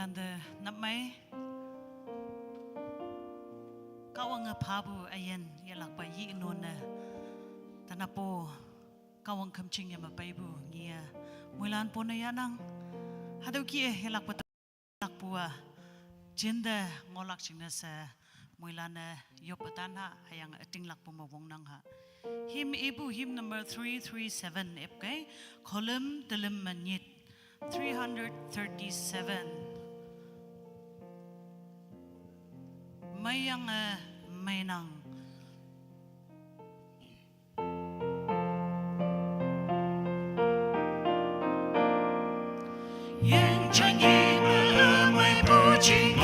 Mulanda namai kawang pabu ayen yalak ba yi nona tanapo kawang kamching ya mapaibu ngia mulan po na yanang hadaw ki yalak ba takpua jinda ngolak chingna sa mulana yopatana hayang ating lak po mawong nang ha him ibu him number 337 epkay kolum dalim manit 337 mayang mainang yang changi mai puji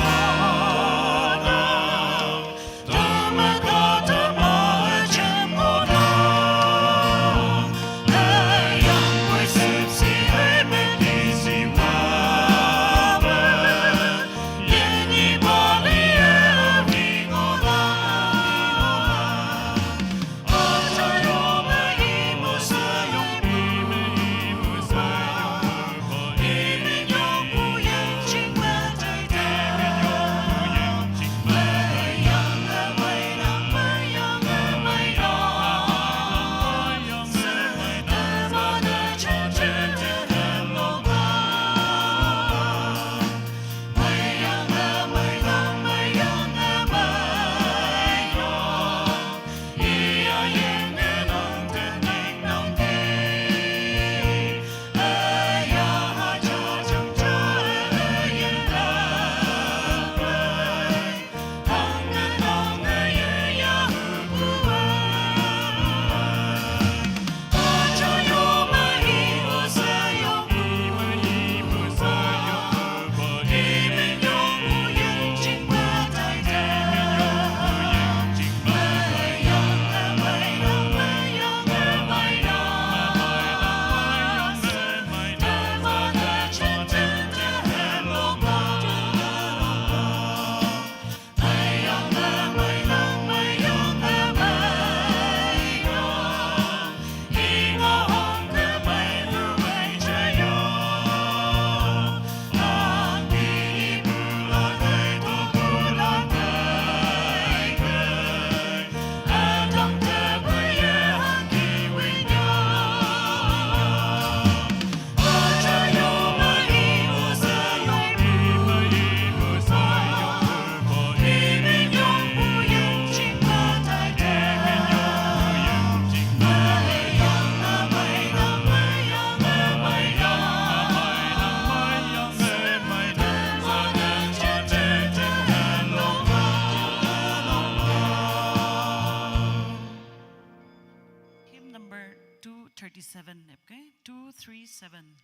number 237 okay 237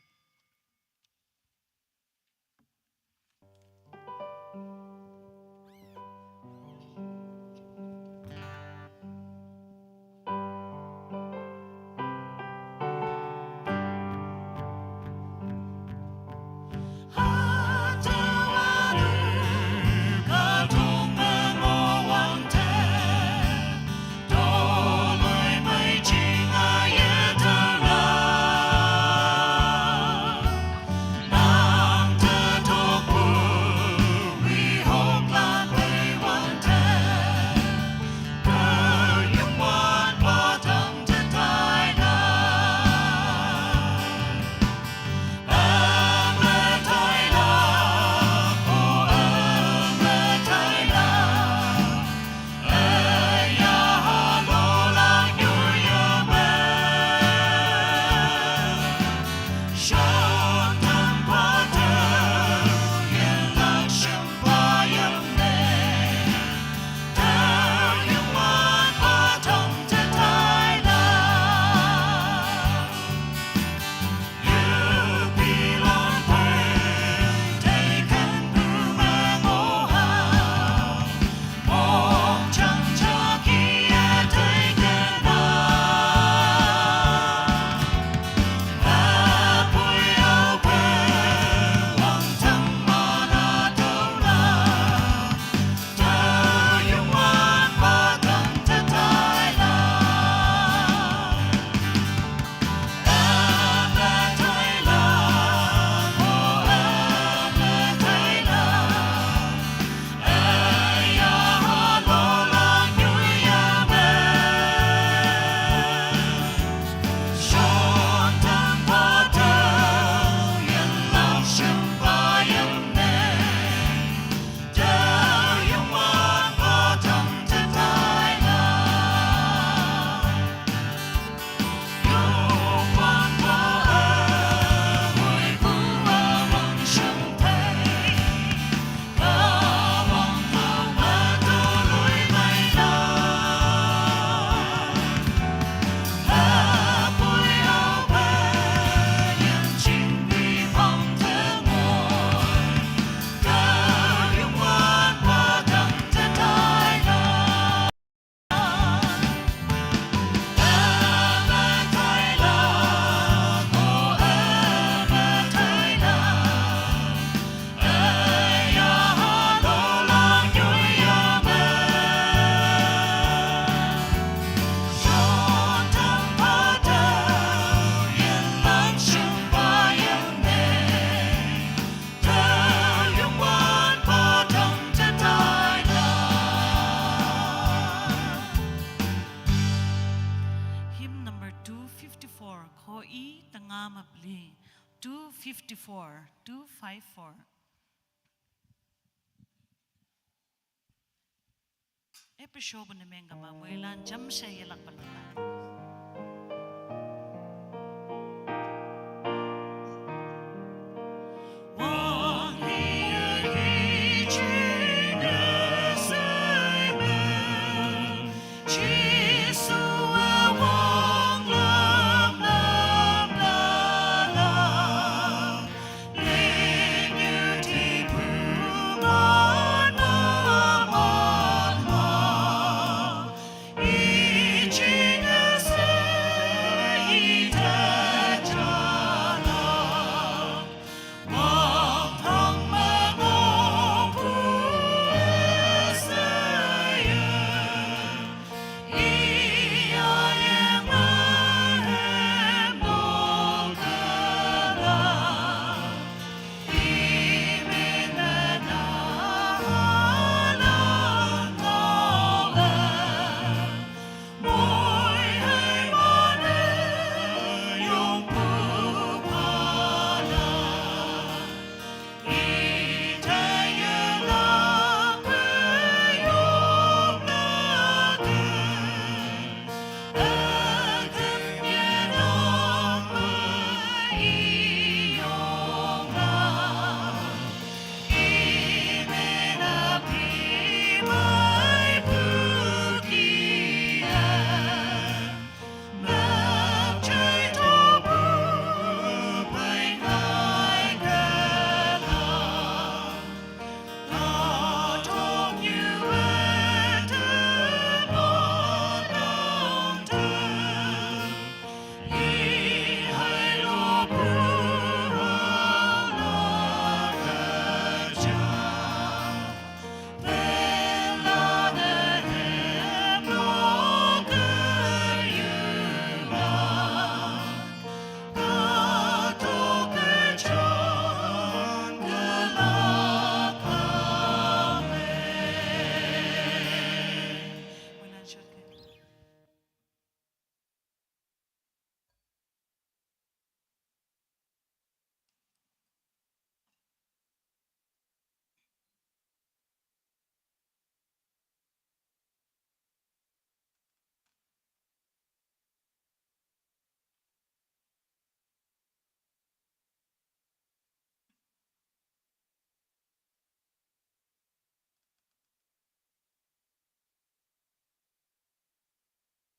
Hãy subscribe cho kênh Ghiền Mì Gõ để không bỏ lỡ ma bli 254. Episode na menga ma muilan jam siya yelak balala.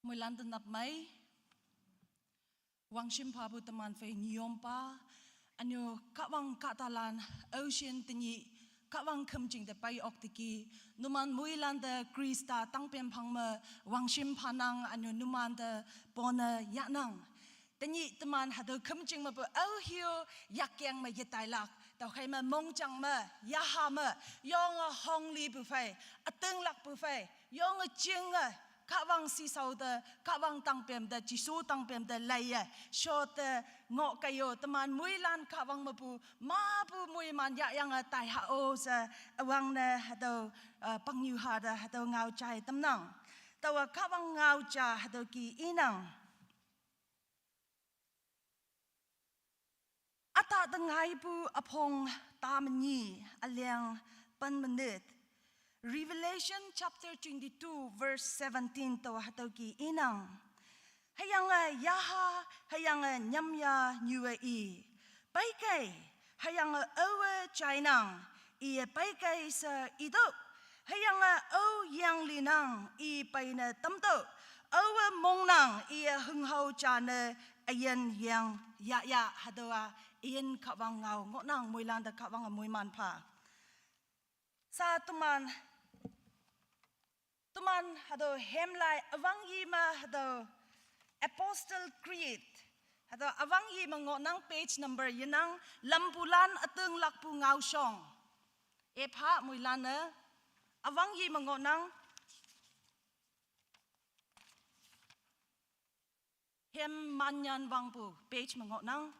Mulan tenap mai, wang sim pabu teman fe nyompa, anyo kawang katalan ocean tinyi, kawang kemjing te pai oktiki, numan mulan de Krista tang pem pangme, wang sim panang anyo numan de bona yaknang. Tinyi teman hado kemjing me bu oh hio yak yang me yetailak. Tao khai mà mong chẳng mà ya ha mà yong hong li bu phai ateng lak bu phai yong ching các vang si sau de các vang tang pem de jisu tang pem de lai so de ngọ kayo teman mui lan các vang ma bu mui man ya yang tai ha o sa wang ne hado pang yu ha da hado ngau chai tam nang tao các vang ngau cha hado ki inang ata dengai bu apong tamni aliang pan menit Revelation chapter 22 verse 17 to hatoki inang hayang yaha hayang nyamya nyue I paikai hayang owe chainang I paikai sa ido hayang o yang linang I paina tamto owe mongnang I hunghau chane ayen yang ya hadoa ian kawang ngau ngonang muilan da kawang mui man pa sa tuman hado hemlai awangi ma hado Apostle Creed hado awangi ma ngonang page number yinang lambulan atung lakpu ngau song e pha muilan na awangi ma ngonang hem manyan wangpu page ma ngonang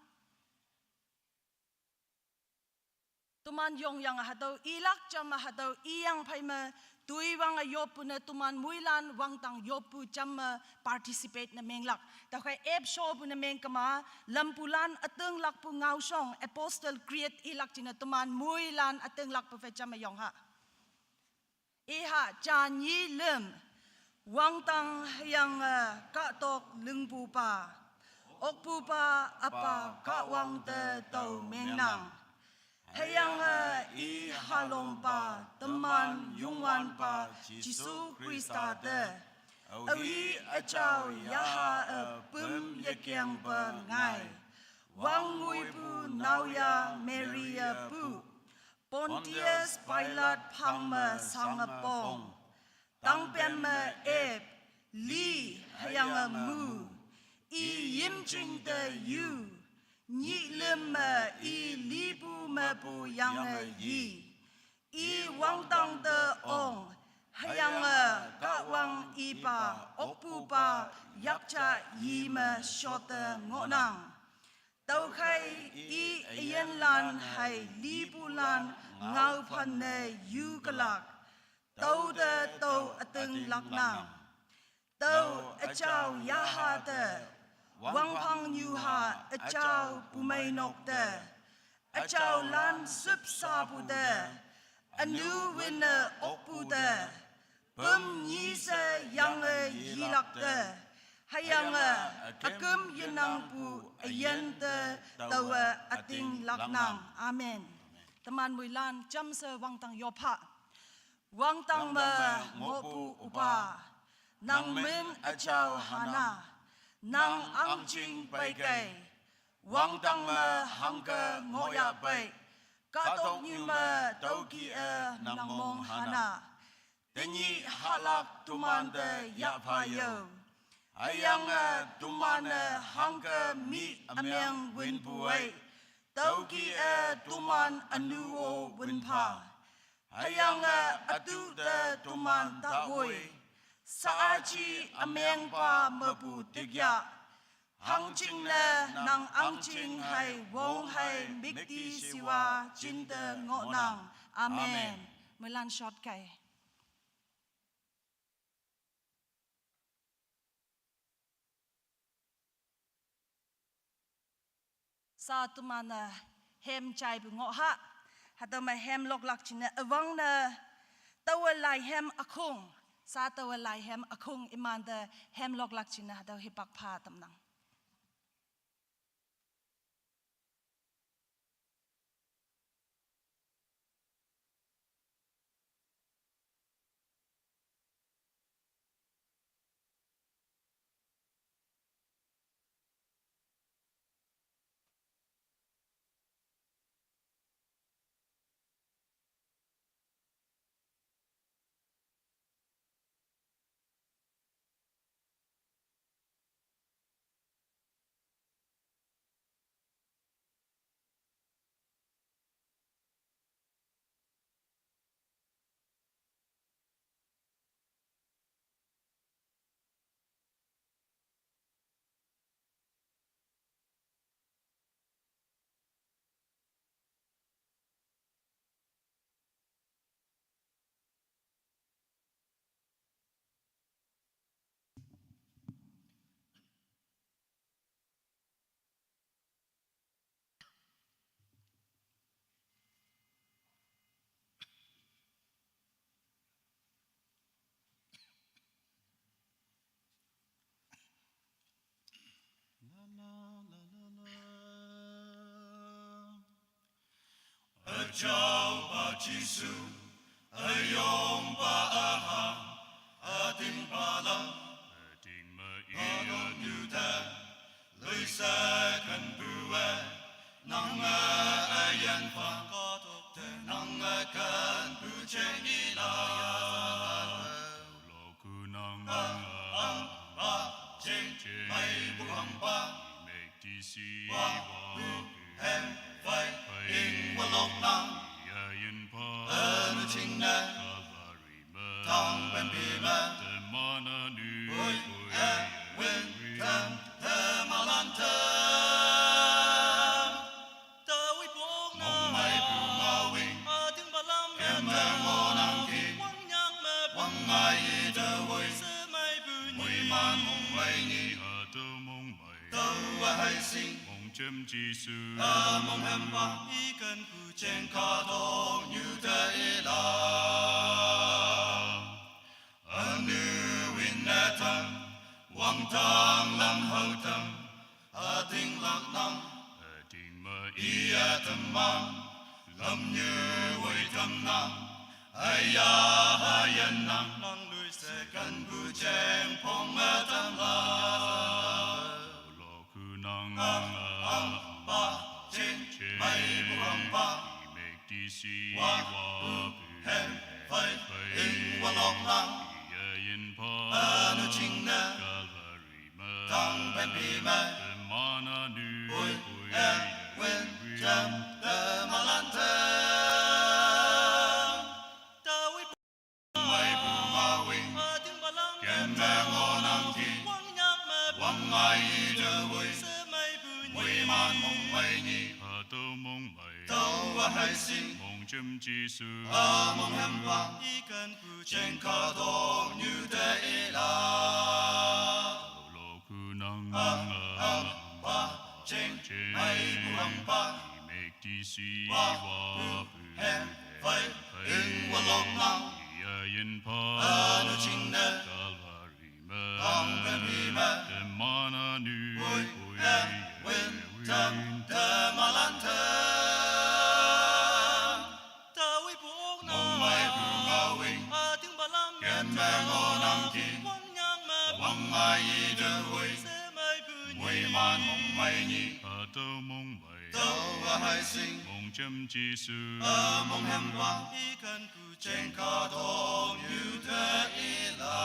tuman yong yang hado ilak jam hado iyang phai ma tui wang a yopu na tuman muilan wang tang yopu cham participate na menglak ta khai ep show pu na meng kama lampulan ateng lak pu ngau song apostle create ilak china tuman muilan ateng lak pu fe cham yong ha iha chan yi lem wang tang yang ka tok lưng pu pa ok pu pa apa ka wang te tau meng nang hayang i halom pa teman yungwan pa Jisu Krista te awi achao yaha pum yakyang pa ngai wang ngui pu nau ya Maria pu Pontius Pilate phang ma sang pong tang pen ma ep li hayang mu i yim ching te yu nhị lem mà y li bu mà bu yang yi y wang tang de ong hayang ka wang y pa ok pu pa yak cha yi mà shot ngo nang tau khai y yen lan hai li bu lan ngau phan ne yu kalak tau de tau ateng lak nang tau a chao ya ha de wang pang như ha a chao pu mai nok de a chao lan sup sa pu de a nu win ok pu de pum nhi se yang yi lak de hayang a kum yin nang pu a yen de tau a ting lak nang amen teman mui lan cham se wang tang yo pha wang tang ma ngo pu upa nang men a chao hana nang ang ching pai kai wang tang ma hang ka ngo ya pai ka tok như ma tau ki nang mong hana tenyi halak tuman de ya pha yo ayang tuman hang ka mi ameng win buai tau ki tuman anu o win pha ayang atu de tuman ta hoi Saachi ameng pa mabu tigya hang ching le nang ang ching hai wong hai mikti siwa chinta ngo nang amen melan shot kai sa tumana hem chai bu ngo ha hatama hem lok lak china awang na tawalai hem akung sa tawa lai hem akung iman de hem lok lak china da hipak pha tam nang Chào ba Giêsu, ayong ba aha, ating palam, ating maiyan yuta, lui sa kan buwe, nang ayan pa, nang kan bucheng ilan, loku nang cheng mai buang pa, make DC hem vai in walok nang yayin pa anu ching na tang ben bi ma de mana nu wen kan ta malanta ta wi bong na mai bu ma wing a ting ba lam em ma mo nang ki wang yang ma mày nhị tô mong mày tàu hay sinh mong chấm chi su mong em ba ý cần cụ trên cả thô như thế là anh nữ win nè thầm quang thang lâm hậu thầm tình lạc năm tình mơ ý thầm mang lâm như quay thầm nam ai ya hayan nam năng nuôi sẽ cần cụ trên phong mẹ thầm la lo khu năng ba trên mây buông ba mê tí si wa wa hem phai in wa lok lang yên pa anu ching na Calvary mơ tang ben bi ma mana nu ui wen jam the malante ta wi mai bu ma wi tiếng ba lang ken me ngo nang thi quang nhang me quang ai de wi se mai bu wi man mong mai ni tô mong mày tàu hay sinh mong chấm chi su mong em ba ý cần cụ trên cả thô như thế là lo khu năng ba trên mây buông ba mê tí si wa wa hem phai in wa lok lang yên pa anu ching na Calvary mơ tang ben bi ma mana nu ui wen tam the malante ta wi buông na mai buông ngao wing tiếng ba lang ken me ngo nang thi quang nhang me quang ai de wi se mai bu wi man mong mai ni tô mong mày tàu hay sinh mong chấm chi su mong em qua ý cần cụ trên cả thô như thế là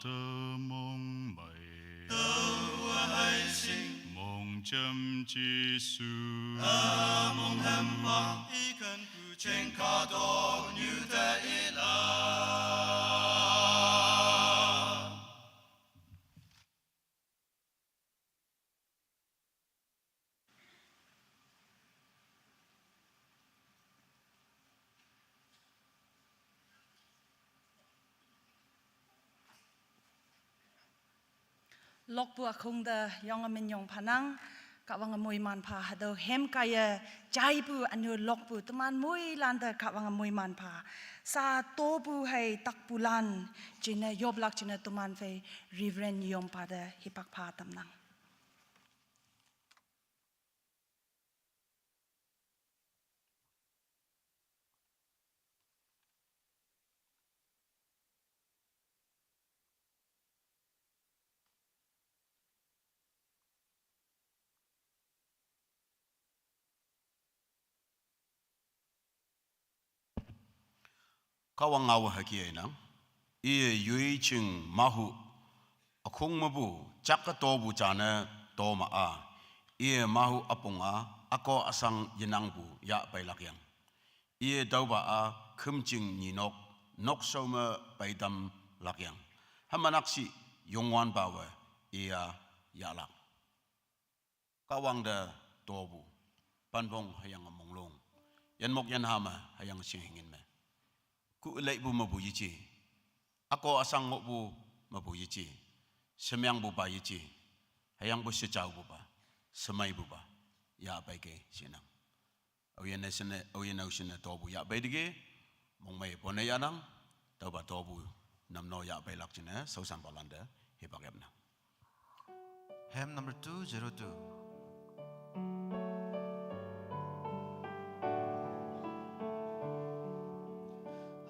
tô mong mày tàu hay sinh mong chấm chi su mong em qua ý cần cụ trên cả thô như thế là lok bua khung da yong amin yong panang ka wang mui man pha hado hem kaya jai bu anu lok bu teman mui lan da ka wang mui man pha sa to bu hai tak bulan jina yob lak jina tuman fe reverend yom pa da hipak pha tam nang Kawang awa haki na iye yui ching mahu akung mabu chaka tobu chana toma a iye mahu apunga ako asang yenangbu ya pailakyang iye dauba a kumching ninok nok soma paidam lakyang hamanaksi yongwan bawa iya yalak kawang da tobu panbong hayang amonglong yan mok yan hama hayang singingin me ku lei bu mabu yichi ako asang ngok bu mabu yichi semyang bu ba yichi hayang bu sechau bu ba semai bu ba ya bai ke sinang oyen sene to bu ya bai dige mong mai pone yanang to ba to bu nam no ya bai lak chine so sam balanda he ba na Hymn number 202.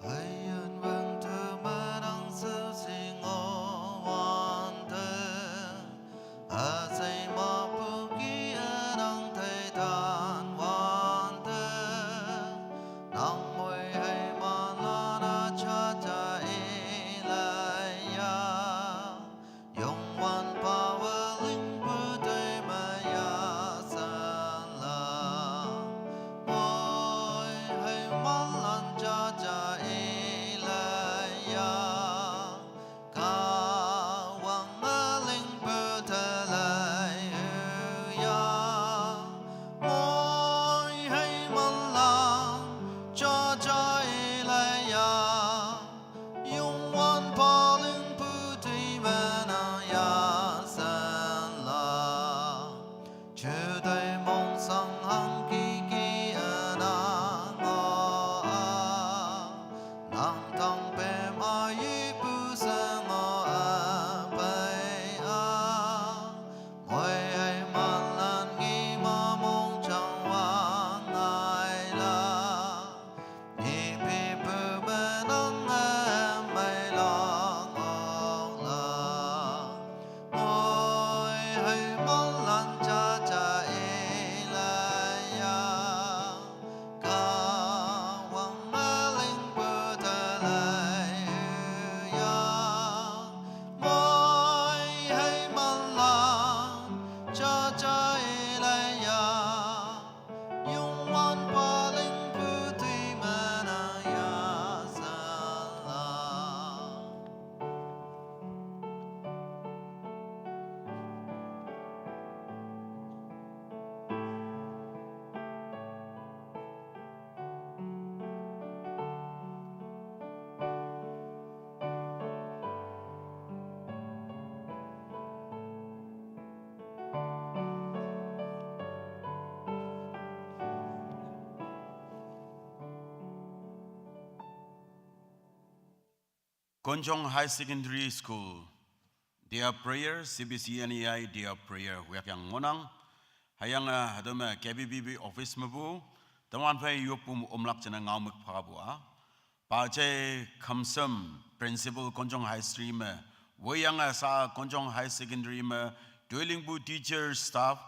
Hãy Konyak High Secondary School, their prayer, Cbcnei, their prayer, we are young monang, hayang hadama KBCM office mabu, the one pay yopum umlak and ngamak parabua, Pache Kamsum, principal Konyak High Stream, we young sa Konyak High Secondary, dwelling bu teacher staff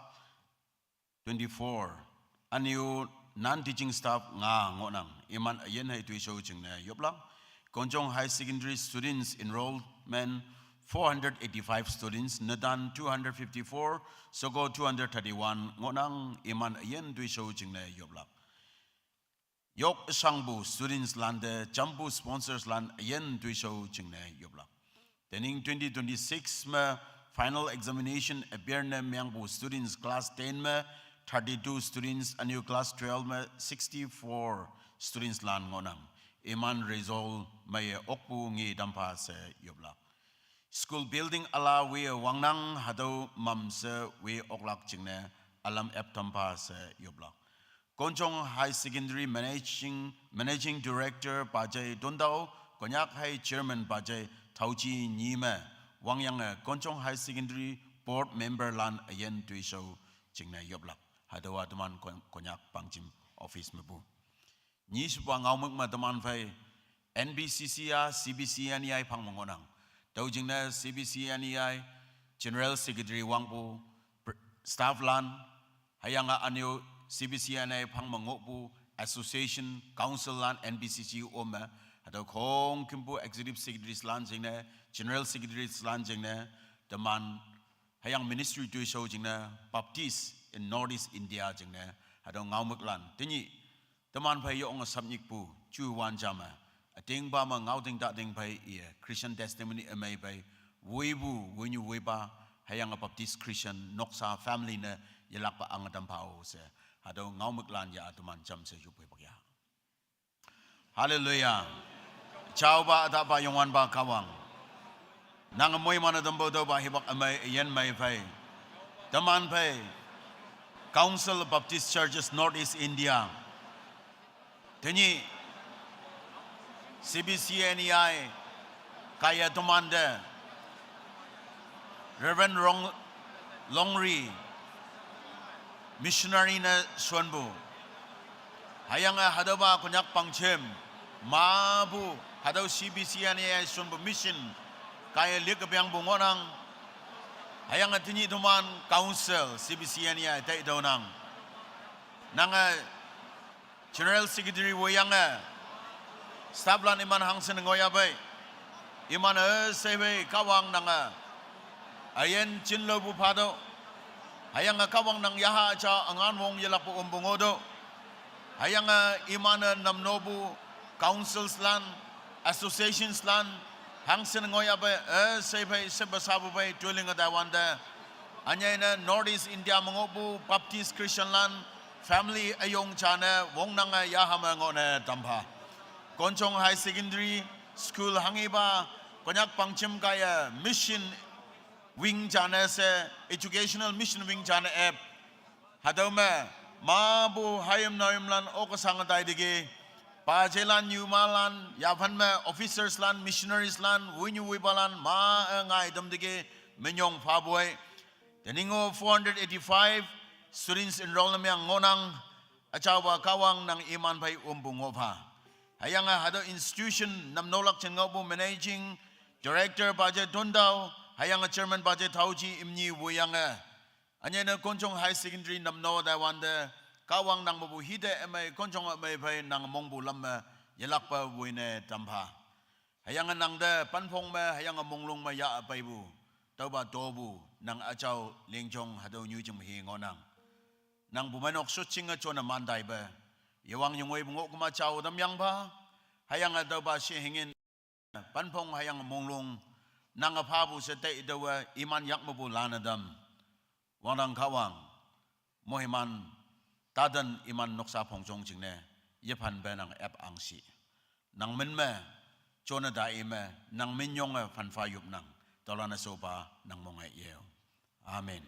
24, and you non-teaching staff nga ngonang, iman ayen hay tuisho ching na yoplang. Konyak High Secondary students enrollment 485 students, Nadan 254, Sogo 231, Ngonang Iman Ayen Duisho Jingne Yoblak. Yok Shangbu students land, Jambu sponsors land Ayen Duisho Jingne Yoblak. Tening 2026 final examination Abirne Myangbu students class 10 32 students, and new class 12 64 students land Ngonang. Iman result may okpu ngi dampa se yobla. School building ala we wangnang hado mamse we oklak jingne alam ep dampa se yobla. Konyak High Secondary Managing Director Bajay Dondao, Konyak High Chairman Bajay Tauji Nime, Wangyang Konyak High Secondary Board Member Lan Ayen Tuisho Jingne Yobla. Hado Adaman Konyak Pangjim Office Mabu. Nis buang ngawmuk madaman fai NBCCA Cbcnei pang mongonang. Dau jingna Cbcnei General Secretary wangpu staff lan hayanga anyo Cbcnei pang mongokpu Association Council lan NBCC oma hado kong kimpu Executive Secretaries lan jingna General Secretaries lan jingna daman hayang Ministry to show jingna Baptist in Northeast India jingna hado ngawmuk lan tinyi teman pay yung sabnik pu chu wan jama ating ba ma ngauting dating pay Christian testimony amay pay weibu wenyu weba hayang Baptist Christian noksa family na yalak pa ang dampao se hado ngaumuklan ya atuman jam se yupoy bagya. Hallelujah. Ciao ba ata ba yung wan ba kawang nang amoy man dambo do ba hibak amay yan may pay teman pay Council of Baptist Churches Northeast India. Teni Cbcnei kaya tumanda Reverend Longri missionary na Swanbu hayang hadaba konyak pangchem mabu hadaw Cbcnei Swanbu mission kaya likabyang bungonang hayang tini tuman council Cbcnei tay daw nang General Secretary Woyang staff lan iman hangsen ngoya bay iman sebe kawang nanga ayen chinlo bu pado hayang kawang nang yaha cha angan wong yelak po umbungodo hayang iman namnobu councils lan associations lan hangsen ngoya bay sebe sebasabu bay tuling adawanda anya na Northeast India mangobu Baptist Christian lan family ayong chana wong nanga yahama ngone tampa. Konyak High Secondary School hangiba konyak pangchim kaya mission wing chana se educational mission wing chana app hadome mabu hayam noyam lan okasang tay dige pajelan yumalan yavan me officers lan missionaries lan winyu wibalan ma ngai dam dige menyong paboy teningo 485 students enrollment yang ngonang acawa kawang nang iman pay umbungova. Hayang hado institution namnolak chengobu managing director budget Dondao, hayang chairman budget Tauji imni wuyang anya na Konyak High Secondary namno da wanda kawang nang mabu hide emay Konyak may pay nang mongbu lam yalak pa wine tampa. Hayang nang da panpong me hayang monglong maya paybu tauba tobu nang acaw lingjong hado nyujum hi ngonang. Nang bumanok shooting at chona manday ba yawang yung way bungo kumachaw dam yang ba hayang daw ba siya hingin panpong hayang monglong nang apabu sa tay daw iman yak mabulana dam wanang kawang mohiman tadan iman noksa pongchong jingne yepan ba nang ep angsi nang menme chona daime nang minyong fanfayup nang tolana sopa nang mongay yew. Amen.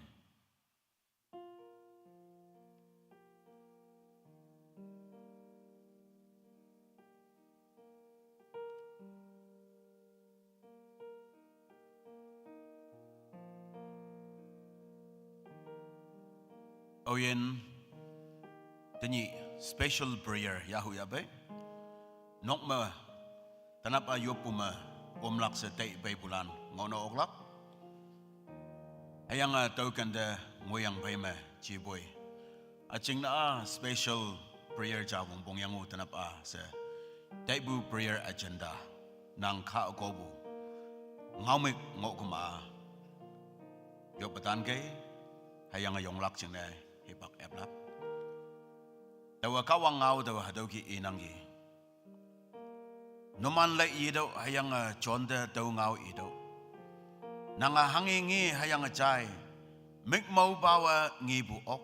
Oyen tani special prayer yahu ya bay. Nok ma tanap ayopuma omlak sa tay bay bulan ngono oklak. Ayang tau kanda ngoyang bay ma chiboy. Aching na special prayer jawong bongyangu tanap sa Daibu prayer agenda nang kaokobu ngaumik ngokuma yopatan kay hayang ayong lakching na hipak eplap dawa kawang ngau dawa hadauki inanggi numan lai ido hayang chonda daw ngau ido nanga hangingi hayang chai mikmau bawa ngibuok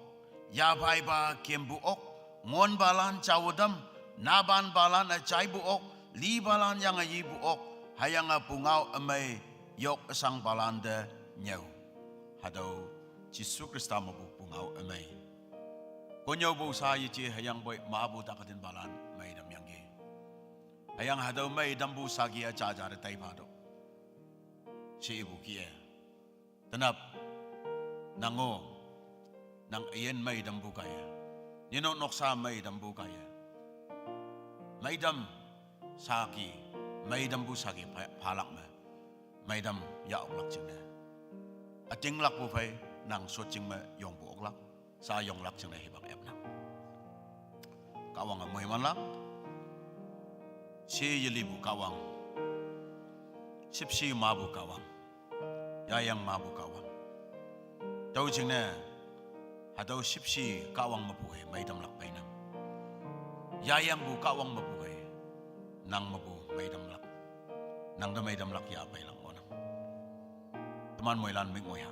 yabai ba kiembuok ngon balan chawadam naban balan chai buok li balan yang ayi buok hayang pungau amai yok sang balan de nyau hadau Yesus Kristus mabu pungau amai konyo bu sa yici hayang boy mabu takatin balan mai dam yanggi hayang hadau mai dambu sagi aja jar tai pado si ibu kie tenap nango nang ien mai dambu kaya nino noksa mai dambu kaya Maidam saki, maidam bu saki palak me, maidam ya oklak cing ne. Ating lak bu fai nang so cing me yong bu oklak, sa yong lak cing ne hibak ep nang. Kawang amoy man lak, si yeli bu kawang, sipsi ma bu kawang, yayang ma bu kawang. Tau cing ne, hadau sipsi kawang mabu he maidam lak pai nang. Yayang bu kawang mabuhay nang mabu may damlak nang da may damlak ya pay lang mo nang teman mo ilan ming moya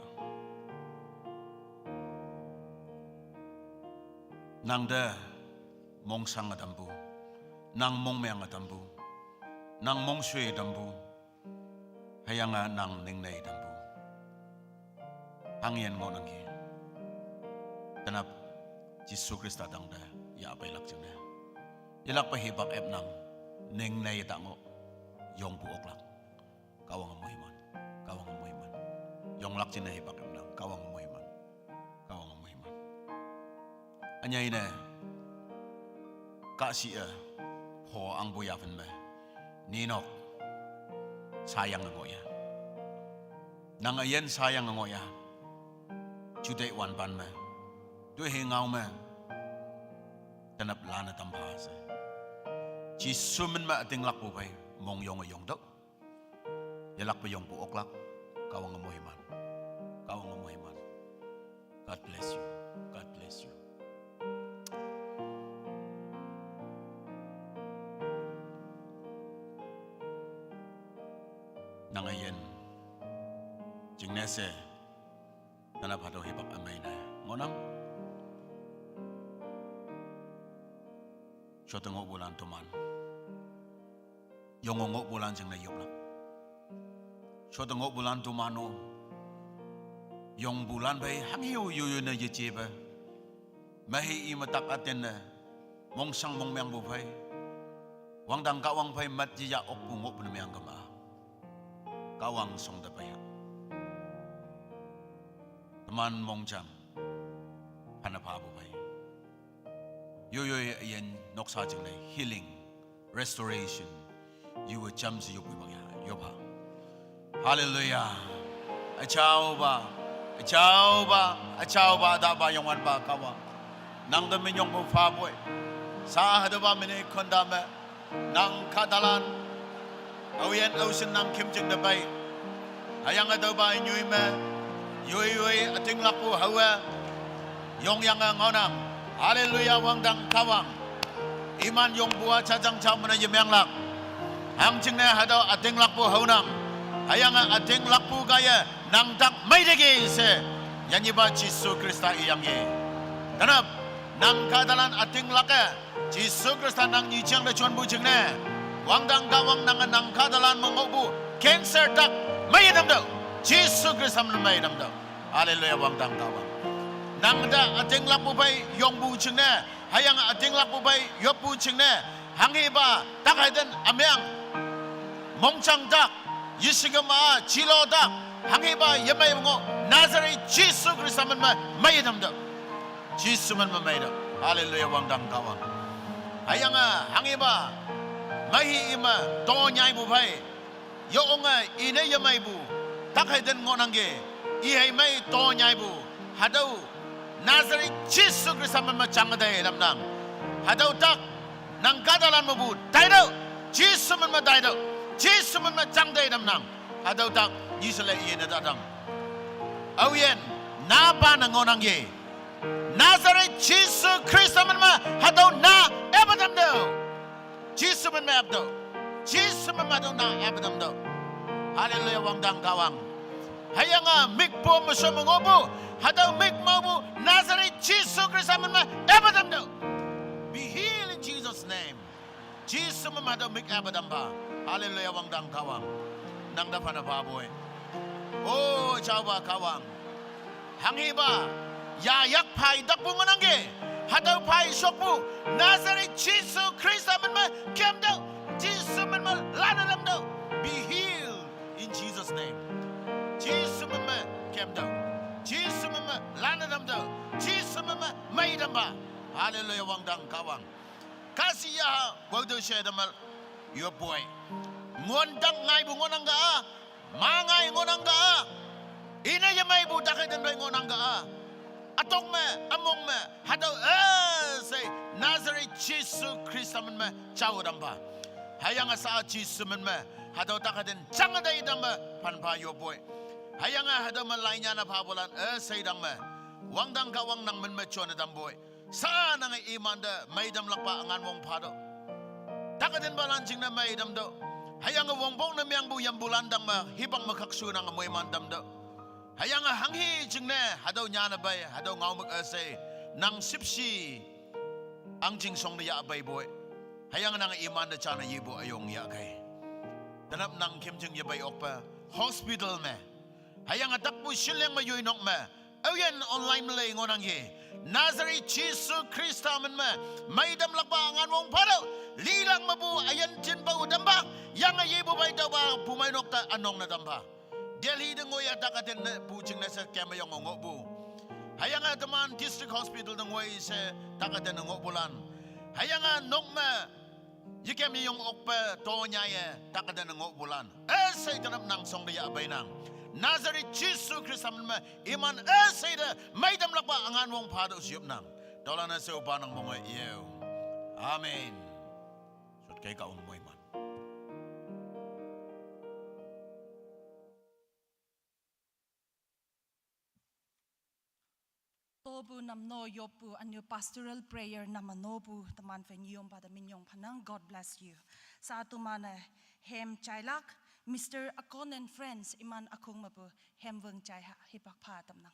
nang da mong sang adambu nang mong mayang adambu nang mong sui dambu hayanga nang ningnay dambu hangyan ngo nang ki tanap Yesus Kristus dang da ya pay lak jeng Yalak pahibak ep nang neng nay tango yong buok lak kawang amuhiman yong lak cina hibak ep nang kawang amuhiman anyay na ka siya ho ang buyafen me ninok sayang ngoya nang ayen sayang ngoya juday wan ban me duwe hingaw me tanap lana tambahasa Yesus men ma ating lak po bay mong yong dok yalak pa yong buok lak kawang amuhiman God bless you nangayen jingnese tanap hadaw hibak amay na ngonang Siya tengok bulan tuman. Yung ngok bulan jeng na yublak. Siya tengok bulan tumano. Yung bulan bay hanghiyo yuyo na yichiba. Mahi imatak atin na mong sang mong miyang bupay. Wang dang kawang pay matjiya ok pungok na miyang gama. Kawang song da paya. Teman mong jam. Panapabo pay. Yo yan noksa jeng na healing, restoration. You will jump to your people. Yoba. Hallelujah. Achaw ba daba yung wan ba kawa. Nang damin yung bufaboy. Sa hadaba mini kondame nang kadalan. Awiyan ausin nang kimjeng na bay. Hayang adaba inyuy me. Yui ating lapu hawa. Yung yang ngonang. Hallelujah wangdang kawang. Iman yung buwa cajang cham na yemyang lak. Hang ching na hadaw ating lakpo haunang. Hayang ating lakpo gaya nang dak may degi se. Yan iba Yesus Kristus iyang ye. Tanap nang kadalan ating laka. Yesus Kristus nang yichang na chuan bu ching na. Wangdang kawang nang kadalan mongobu. Cancer dak may dam daw. Yesus Kristus may dam daw. Hallelujah wangdang kawang. Nang da ating lakpo bay yong bu ching na. Hayang ating lakpo bay yop bu ching na. Hangiba takayden amyang mongchang dak yisigama chilo dak hangiba yemay mo Nazareth Jesus Christ man mayedam dak Jesus man mamaida hallelujah wang dang kawang ayanga hangiba mahi ima to nyai bu bai yo onga ine yamai bu takai den ngonange I hai mai to nyai bu hadau Nazareth Jesus Christ man ma changadai namnang hadau tak nang kadalan mo bu taidau Jesus man ma taidau Jesus man ma changdai namnang hadau tak nisale iena dadang awian na ba na ngonange Nazareth Jesus Christ man ma hadau na ebadam do Jesus man ma abdo Jesus man ma do na ebadam do hallelujah wang dang kawang hayanga mikpo masomongobo hadau mikmobu Nazareth Jesus Christ man ma ebadam do be healed in Jesus name Jesus man ma do mik ebadam ba hallelujah wang dang kawang nang da pana pa boy oh chawa kawang hangiba ya yak pai dak bu nganange hadau pai sokbu Nazareth Jesus Christ man ma kemdo Jesus man ma lanalam do be healed in Jesus name Jesus man ma kemdo Jesus man ma lanalam do Jesus man ma maidam ba hallelujah wang dang kawang kasiya waudo shedamal your boy ngondang ngai bu ngonanga mangai ngonanga ina yamai bu dakay den bay ngonanga atong me among me hadau say Nazareth Jesus Christ man me chawdam ba hayanga sa Jesus man me hadau takaden changadai dam panpa yo boy hayanga hadau malainya na pabolan say dam me wangdang kawang nang man me chona dam boy sa nang imanda maidam lakpa angan wong pado takaden balancing na maidam do hayanga wongbong na miyang bu yambulan dang ma hibang makaksu nang moy mandam do hayanga hanghi jingne hadaw nyana bay hadaw ngaw mag ase nang sipsi ang jing song ya bay boy hayanga nang iman da chana yibo ayong ya kay danap nang kim jing ya bay okpa hospital me hayanga takbu sileng mayoy nok me ayan online malay ngonang ye Nazareth Jesus Christ man me maidam lakba angan wong paro lilang mabu ayan jin ba udamba yang yibo bay daw ba pumay nok ta anong na damba Delhi deng ngoy atakaten na puching na sa kemayong ngobu. Hayanga teman district hospital deng ngoy sa takaten ng ngobulan. Hayanga nokma yikem yung okpa tonya ye takaten ng ngobulan. Esay tanap nang song dia abay nang. Nazareth Jesus Christ man iman esay da may damlak ba angan wong pado siyop nang. Dola na sa upa ng mga iyo. Amen. Sot kay kaong moy man. Tobu namno yopu anyo pastoral prayer namanobu taman fenyom pada minyong panang God bless you. Sa atumana hem chailak Mr. Akon and friends iman akong mabu hem weng chai hipak pa tamnang.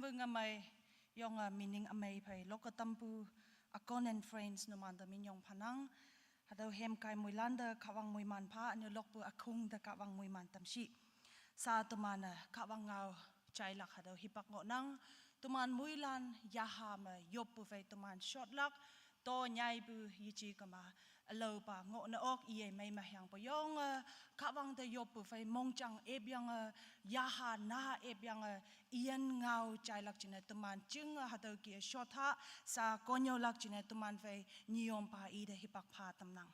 vung amai yong meaning amai pai lokatampu akon and friends no man da min yong panang hado hem kai muilanda kawang muiman pa anyo lokpu akung da kawang muiman tamshi sa tumana kawang ngau chai lak hado hipak ngo nang tuman muilan yaha ma yopu fai tuman short lak to nyai bu yichi kama alo pa ngo na ok iye mai ma hyang po yong kawang da yopu fai mongchang ebyang yaha na ebyang iyan ngau chai lak chine tuman chung hado ki short ha sa konyo lak chine tuman fai nyom pa i de hipak pa tamnang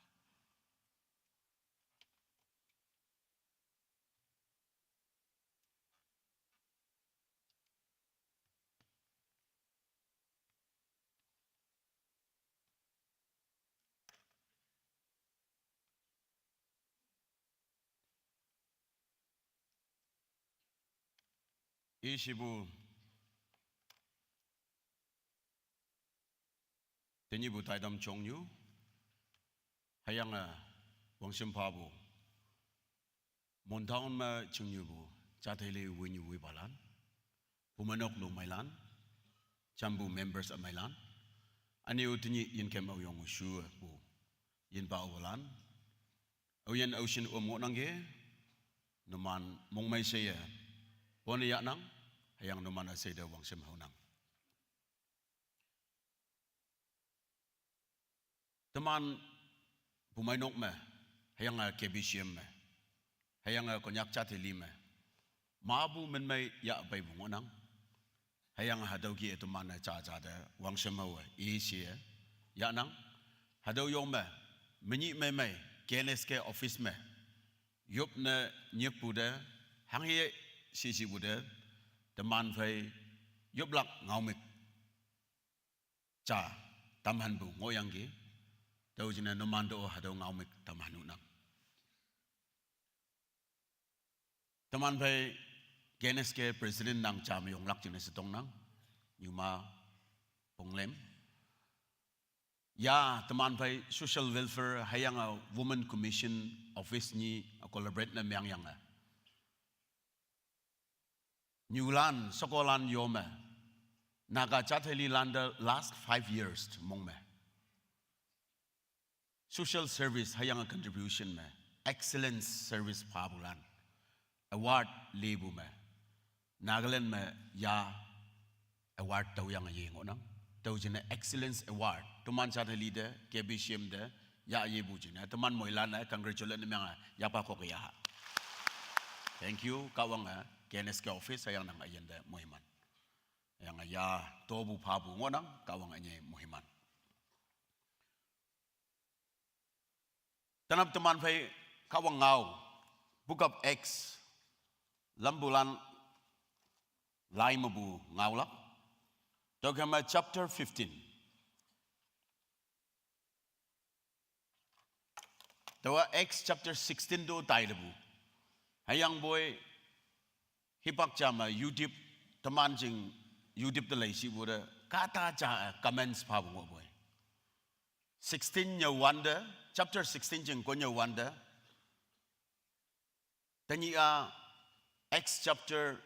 Isibu Tenibu taidam chongyu Hayanga Wangsim Pabu Montaun ma chungyubu Chatele winyu wibalan Pumanok no mailan Chambu members of mailan Ani utini yin kem au yong shu bu yin ba walan au yen ocean nange numan mong mai se pon ya nang hayang numan se de wang sem honang teman bumai nok me hayang KBCM me hayang Konyak chateli me mabu men mai ya bai bu nang hayang hadau ki teman cha cha de wang sem ho e ya nang hadau yong me meni me mai KNSK office me yup na nyek bude hang ye si bude teman fai yup lak ngau mik cha tam han bu ngoyang gi tau jina no man do hadau ngau mik tam hanu nang teman fai KNSK president nang cha me yong lak jina setong nang nyuma ponglem ya teman fai social welfare hayang women commission office ni collaborate na myang yang Newland Sokolan Yome Naga Chateli Landa last 5 years mong me social service hayang contribution me excellence service pabulan award lebu me Nagaland me ya award tau yang yengo nang tau jina excellence award tuman Chateli de KBCM de ya ye bu jina teman moilan congratulate myang ya pa ko ya thank you kawang KNSK office sayang nang ayanda muhiman yang ya tobu pabu ngonang kawang anye muhiman tanap teman fai kawang ngau book of X lambulan lai mabu ngau lak Dogama chapter 15 Tawa X chapter 16 do tailabu hayang boy hipak chama YouTube teman jing YouTube telai si bude kata cha comments pa bu boy 16 nya wanda chapter 16 jing ko nya wanda tani X chapter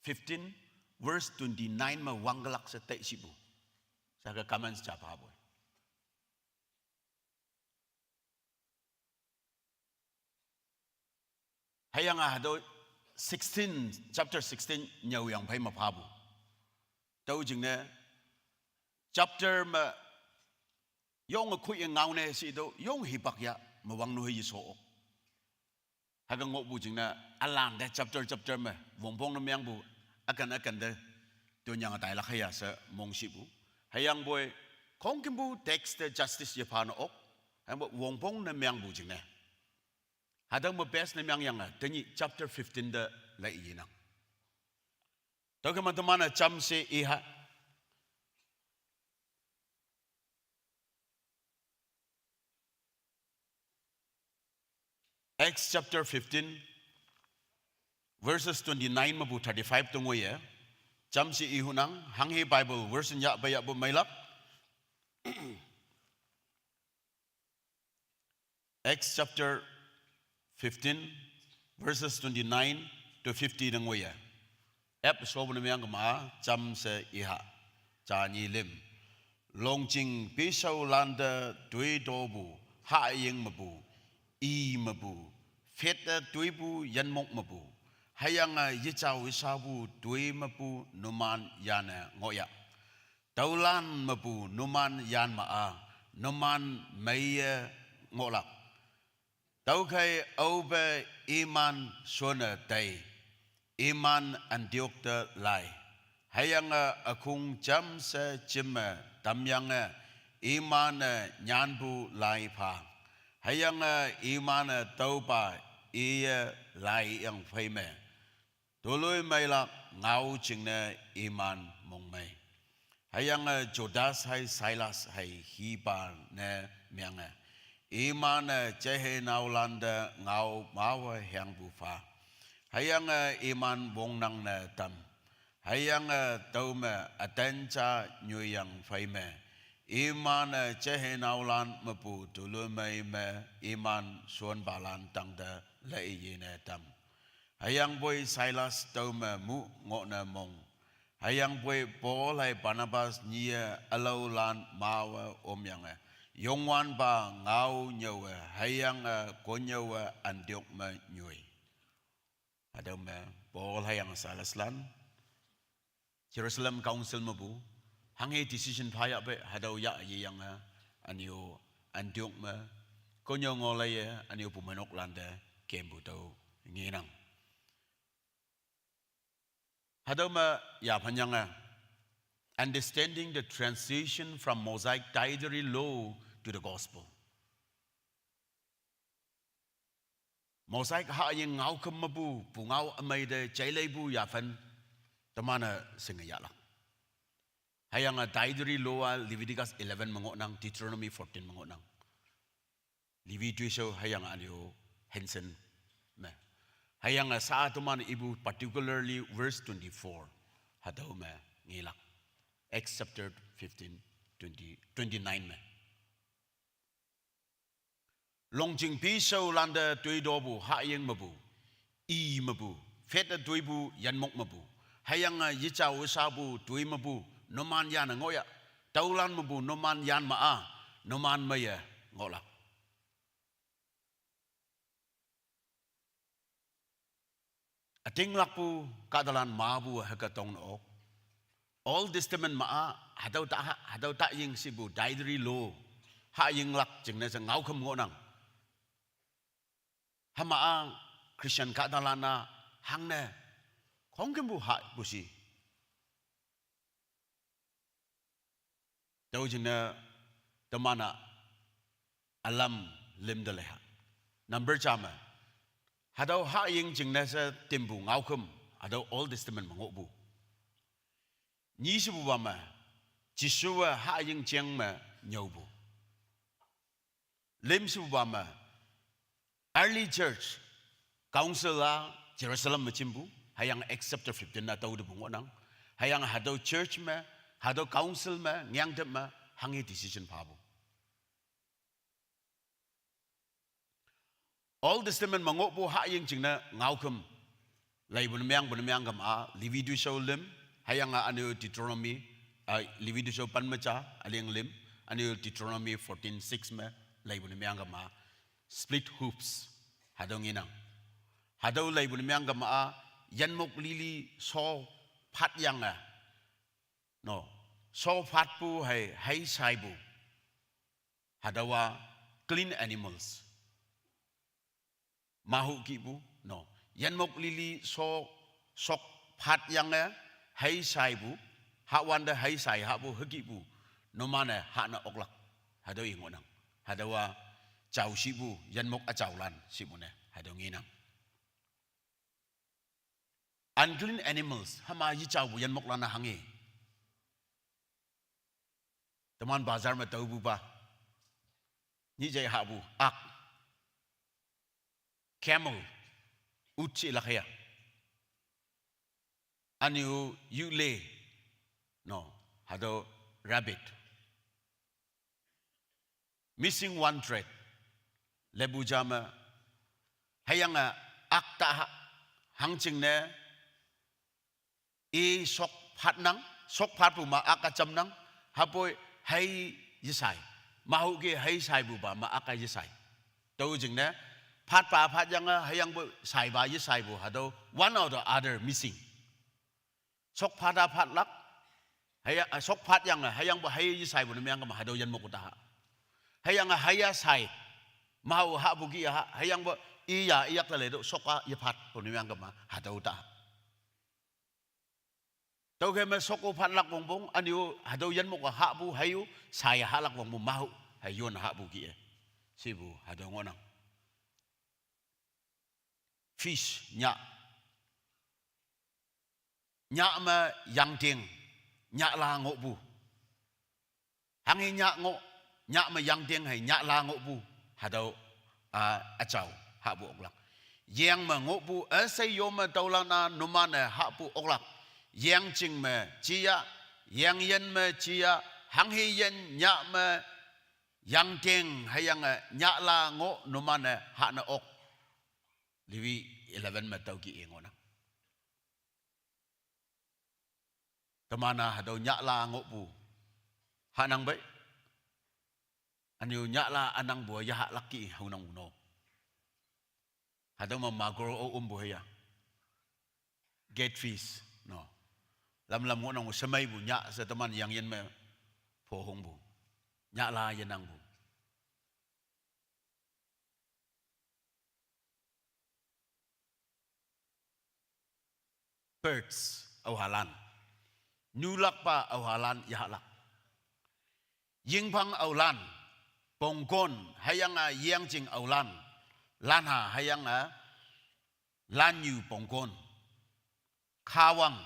15 verse 29 ma wanglak sa tai si bu sa ka comments cha pa boy hayang hado 16 chapter 16 nhau yang phai ma phabu tau jing ne chapter ma yong khu yang ngau ne si do yong hi pak ya ma wang no hi so ha ga ngo bu jing na alang de chapter ma wong bong na myang bu akan de to nyang tai la khaya sa mong si bu hayang boy kong kim bu text justice ye pha no ok ha wong bong na myang bu jing ne hadang mo best na myang yang tani chapter 15 da lai yinang to ka man cham se iha Acts chapter 15 verses 29 mabu 35 to ngoye cham se ihunang hanghe bible verse nya ba ya bu mailak Acts chapter 15 verses 29 to 50 ng waya episode na miyang kama jam se iha jani lim longjing pisau landa dui dobu ha ying mabu I mabu feta dui bu yan mok mabu hayanga yichau isabu dui mabu numan yana ngoya daulan mabu numan yan maa numan maya ngolak tau kai obe iman sona day iman andiokta lai hayanga akung jam se jima tamyanga iman nyanbu lai pa hayanga iman taupa iya lai yang faime tului mai la ngau chingna iman mong mai hayanga Jodas hai Silas hai hiba ne mianga iman jehe naulanda ngau mawa yang bufa hayanga iman bong nang na tam hayanga taume atencha nyuyang faime iman jehe naulan mapu tulu mai me iman suan balan tang da lai yene tam hayang boy Silas taume mu ngona mong hayang boy Paul hai Barnabas nia alaulan mawa omyanga yongwan ba ngau nyawa hayang konyawa andiok ma nyui ada me Paul hayang Salaslan Jerusalem Council mabu hangi decision phaya be hadau ya yang anio andiok ma konyo ngolay anio pumanok landa kembu tau nginang hadau ma ya panyanga understanding the transition from Mosaic dietary law to the gospel. Mosaic ha yang ngau kemabu pungau amai de jailebu ya fan temana singaya lah. Hayang dietary law Leviticus 11 mengonang Deuteronomy 14 mengonang. Leviticus hayang anio Henson me. Hayang saat teman ibu particularly verse 24 hadau me ngilak. Acts chapter 15 29 me. Longjing pisau landa tui dobu ha yang mabu I mabu feta tui bu yan mok mabu hayang yichau sabu tui mabu noman yan ngoya taulan mabu noman yan maa noman maya ngolak ating lakpu kadalan mabu hakatong no Old Testament maa hadau ta ying sibu dietary law ha ying lak jing na sa ngau kham ngonang Hama Christian kadalana hangne kongkembu ha busi tau jina temana alam lim daleha number chama hadau ha ying jingna sa timbu ngau kham hadau Old Testament mangobu ni sibu bama jisuwa ha ying jeng ma nyobu lim sibu bama Early church council Jerusalem macimbu hayang Acts chapter 15 na tau de bungonang hayang hadau church ma hadau council ma ngyang de ma hangi decision pabu All Testament mangobu hayang jingna ngaukem lai bunmyang gam Leviticus lim hayang anu Deuteronomy Leviticus panmacha aling lim anu Deuteronomy 14:6 ma lai bunmyang gam split hoops hadau nginang hadau lai bunmyang gama yanmok lili so phat yang no so phat pu hai sai bu hadawa clean animals mahu ki bu no yanmok lili so sok phat yang hai sai bu ha wanda hai sai ha bu hki bu no mana ha na oklak hadau ingonang hadawa Chau sibu yan mok achaulan sibune hadau nginang unclean animals hama yi chau yan mok lana hangi teman bazar ma tau bu ba ni jai ha bu ak camel uchi lakhya anu yule no hadau rabbit missing one thread lebu jama hayang akta hangching ne e sok phat nang sok phat bu ma akacham nang hapoi hai yisai mahu ge hai sai bu ba ma akai yisai tau jing ne phat pa phat yang hayang bu sai ba yisai bu hado one or the other missing sok phat da phat lak hay sok phat yang hayang bu hai yisai bu ne yang ma hado yan mo ku ta hayang haya sai mau ha bu gi ha hayang bu iya iyak ta le do sok pa ya phat bu ne yang ma hado ta tau ke me sok phat lak bong bong aniu hado yan mo ka ha bu hayu sai ha lak bong bu mahu hayon ha bu gi si bu hado ngonang fish nya ma yang ting nya la ngo bu hangi nya ma yang ting hay nya la ngo bu hado a chau ha bu oklak yang ma ngo bu asai yo ma taulana numana ha bu oklak yang ching ma chia yang yen ma chia hangi yen nya ma yang ting hayang nya la ngo numana ha na ok Liwi 11 matau ki engona. Tamana hado nyak la ngok bu. Hanang baik. Anyu nyak la anang bu ya hak laki hunang uno. Hado magro o bu ya. Get fees no. Lam ngonang semai bu nyak seteman yang yen me pohong bu. Nyak la yenang bu. Birds au halan nulak pa au halan ya halak yingpang au lan pongkon hayanga yang jing au lan ha hayanga lan yu pongkon kawang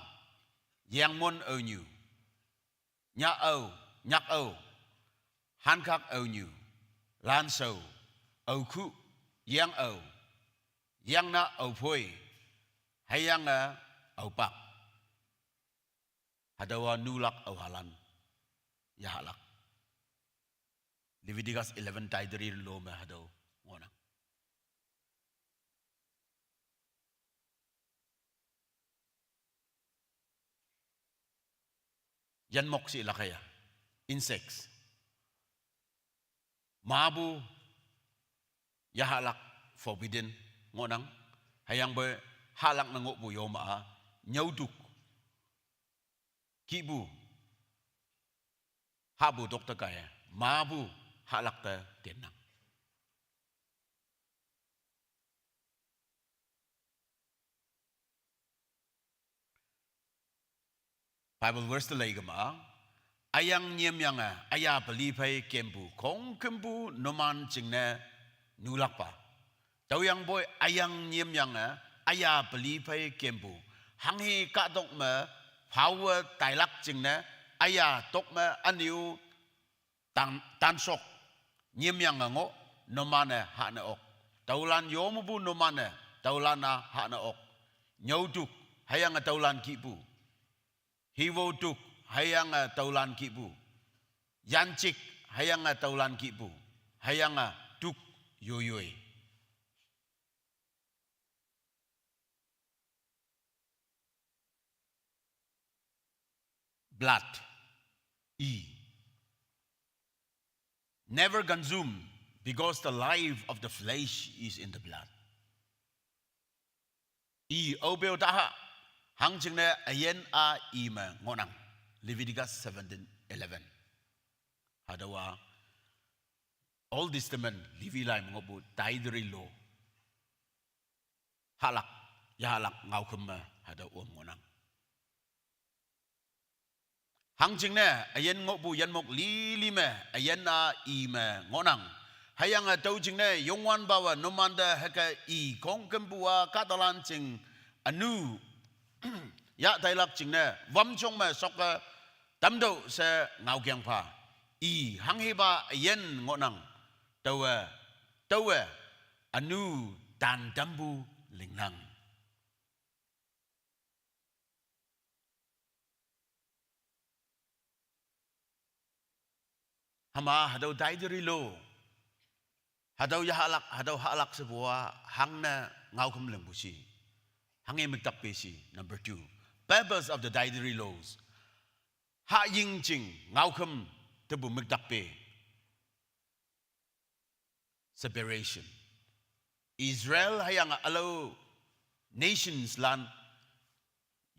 yang mon au nyu nya au nyak au hankak au nyu lan so au khu yang na au phoi hayanga au pak hadawa nulak au halan ya halak Leviticus 11 taidri lo me hadaw ngona yan mok si lakaya insects mabu ya halak forbidden ngonang hayang be halak na ngok bu yoma nyauduk kibu habu dokter kaya mabu halak ta tenang Bible verse ta lay gama ayang nyem yang aya beli pai kembu kong kembu noman jingne nulak pa tau yang boy ayang nyem yang aya beli pai kembu hangi ka dok me power tai lak jingne aya tok me aniu tan sok nyem yang ngo nomane ha na ok taulan yomu bu nomane taulana ha na ok nyauduk hayang taulan kibu hiwo duk hayang taulan kibu yancik hayang taulan kibu hayang duk yoyoy blood never consume because the life of the flesh is in the blood obeo taha hang jingne ayen a ima ngonang Leviticus 17:11 hadawa Old Testament livi lai ngobu taidri lo halak ya halak ngau khumma hada ngonang hang jingne ayen ngobu yan mok li me ayen a ima ngonang hayang tau jingne yongwan bawa nomanda haka kong kembua katalan jing anu ya tailak jingne wam chong me sok tamdo se ngau kyang pha hang hiba ayen ngonang tawa anu dan dambu lingnang hama hadau daidri lo hadau ya halak sebuah hang na ngau kum lembusi hange miktak pesi number 2 purpose of the dietary laws. Ha ying ching ngau khum te bu mik dak pe. Separation. Israel hayang alo nations lan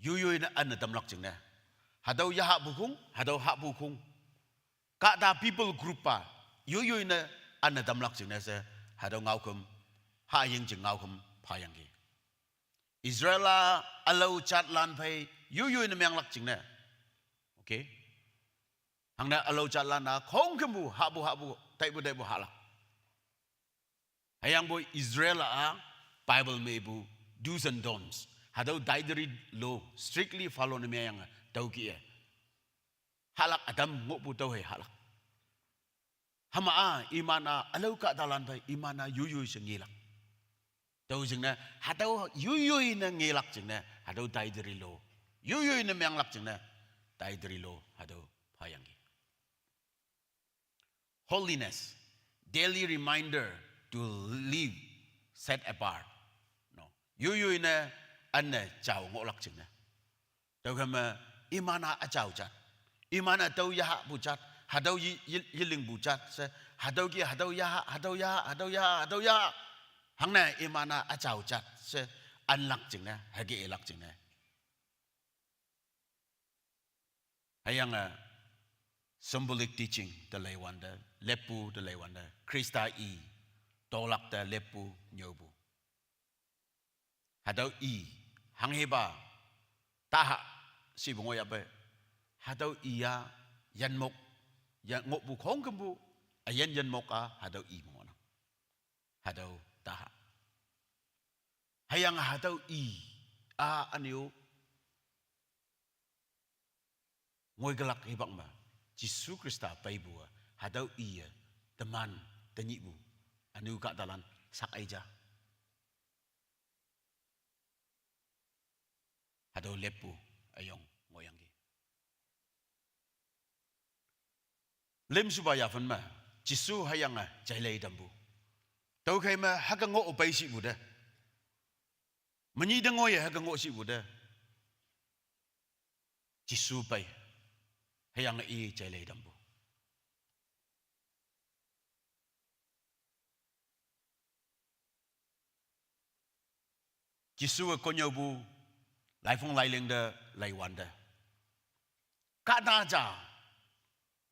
yu na an tam lak ching na. Hadau ya ha bukung, hadau ha bukung. Ka da people group pa yu na an tam lak ching na se hadau ngau khum ha ying ching ngau khum pa yang gi. Israel alo chat lan phai yu na myang lak ching na. Okay. Hang na alo chat lan na khong khum bu ha bu tai bu dai bu ha la. Hayang boy Israel Bible me bu do's and don'ts. Hadau dietary law strictly follow na myang tau ki e. Halak adam ngo bu tau he halak. Hama imana alo ka dalan bai imana yu se ngilak. Tau jing na hadau yu na ngilak jing na hadau dietary law. Yu na myang lak jing na dietary law hadau phayang gi. Holiness, daily reminder to live set apart. No. Yu na an chao ngo lak ching na. Tau kama imana a chao chat. Imana tau ya bu chat. Hadau yiling bu chat se hadau ki hadau ya. Hang na imana a chao chat se an lak ching na hagi lak ching na. Hayang symbolic teaching the lay wanda lepu the lay wanda Krista tolak the lepu nyobu. Hadau hang heba taha si bungo ya be hadau ya yan mok yan ngok bu khong kumbu yan mok hadau mo na hadau taha hayang hadau anyo ngoi galak hibak ma Jisu Krista paibu hadau teman tenyibu anu ka dalan sak aja. Hadau lepu ayong ngoyang gi. Lem subaya fan ma Jisu hayang jailai dambu. Tau kai ma haga ngo opai si buda. Menyi dengo ya haga ngo si buda. Jisu pai hayang jailai dambu. Jisu konyo bu lai phong lai leng de lai wanda. Ka da ja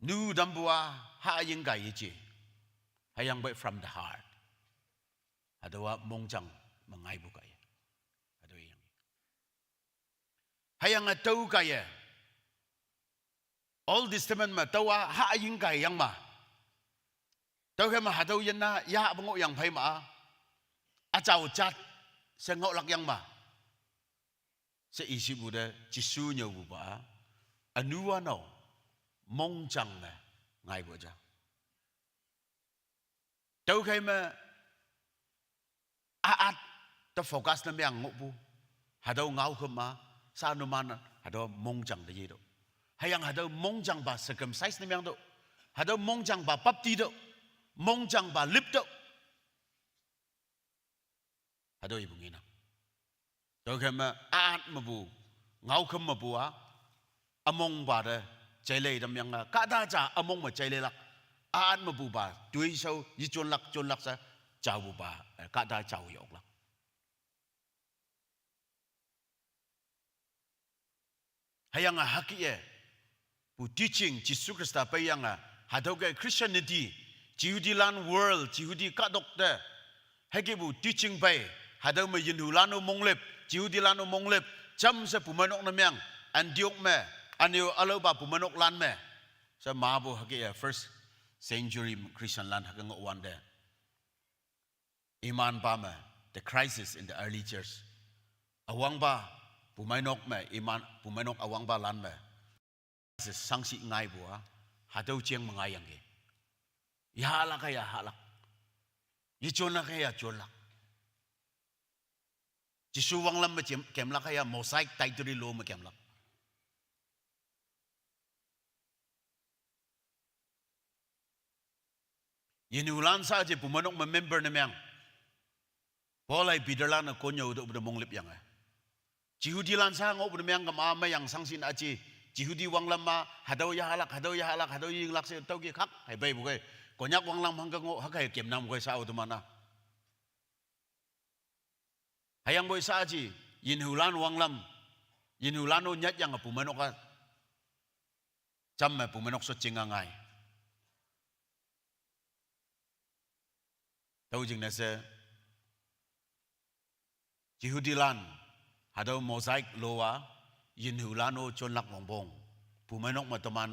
nu dambua ha ying gai ji. Hayang bai from the heart. Adawa mongjang mangai bu kai. Ado yang. Hayang tau kai. Old Testament ma tawa ha ying gai yang ma. Tau kai ma hadau yen na ya bangok yang phai ma. A chao chat se ngok lak yang ma. Se isi buda Jisu nyo bu ba. Anuwa no mongjang na ngai bu ja. Tau kai ma at ta focus na myang ngok bu. Hadau ngau khma sa no man hadau mongjang de yi do. Hayang hadau mongjang ba circumcise na myang do. Hadau mongjang ba bapti do. Mongjang ba lip do. Hadau ibu ngina. Tau kai ma at mabu ngau kham mabu among ba de jailai dam yang ka da ja among ma jailai lak at mabu ba tui sau yi chon lak sa chao bu ba ka da chao yok lak. Hayang haki bu teaching Jisu Krista pa yang hadau kai Christianity Jihudi lan world Jihudi ka dokte hagi bu teaching pai hadau ma yin hu lanu monglep Jihudi lanu monglep jam se pumanok na myang andiok me anyo alo ba pumanok lan me sa mabu hagi first century Christian lan hagi ngok wan de iman ba me the crisis in the early church awang ba pumanok me iman pumanok awang ba lan me sangsi ngai bu hadau chiang mangai yang ge ya la kaya halak yichon la kaya cholak Jisu wang lam macam kem la kaya mosaic dietary law macam la. Ini ulan saja pumanok member na myang. Polai bidalan na konyo do buda monglip yang Jihudi lan sa ngo bu meang kama ma yang sangsin aji Jihudi wang lama hadau ya halak hadau ying lak se tau ki khak hai bai bu kai konyak wang lam hang ngo hak hai kem nam kai sa u tu mana hayang boy sa aji yin hulan wang lam yin hulan o nyat yang pu manok ka cham ma pu manok so chinga ngai tau jing na se Jihudi lan hadau mozaik lowa yin hulano chon lak wong bong pu manok ma teman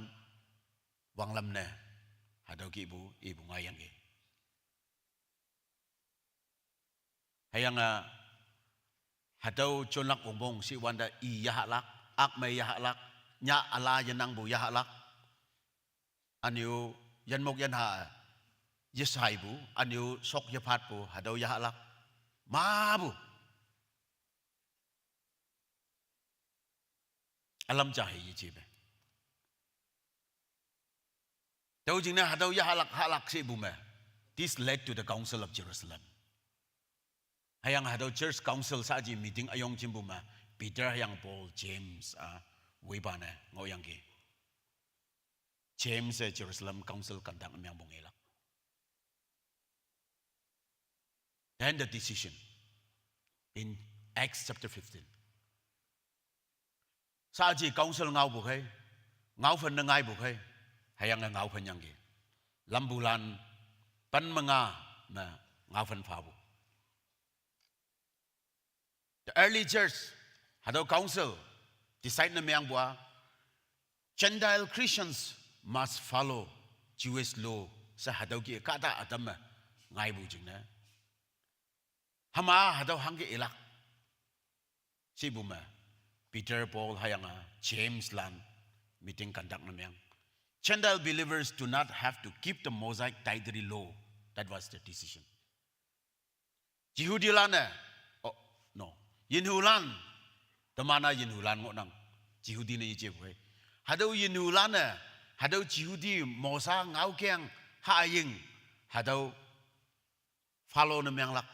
wang lam ne hadau ki ibu ngayang ge hayang hadau chon lak wong bong si wanda I ya halak ak mai ya halak nya ala yanang bu ya halak anyu yan mok yan ha yesai bu anyu sok ya phat bu hadau ya halak ma bu alam jahi yi jibe tau jing na hadau ya halak si bu me this led to the council of Jerusalem hayang hadau church council sa ji meeting ayong jimbu ma Peter hayang Paul James webana ngoyang ki James Jerusalem council kandang amyang bongela then the decision in Acts chapter 15 sa ji council ngau bu khai ngau phan na ngai bu khai hayang ngau phan yang ki lambulan pan manga na ngau phan pha bu the early church hadau council decide na myang bua Gentile Christians must follow Jewish law sa hadau ki kata atam ngai bu jing na hama hadau hang ki elak si bu ma Peter Paul hayang James lan meeting conduct na myang Gentile believers do not have to keep the Mosaic dietary law that was the decision Jihudi lan oh no Yinhulan temana Yinhulan ngo nang Jihudi ne je boi hadau Yinhulan hadau Jihudi mosa ngau kyang ha ying hadau follow na myang lak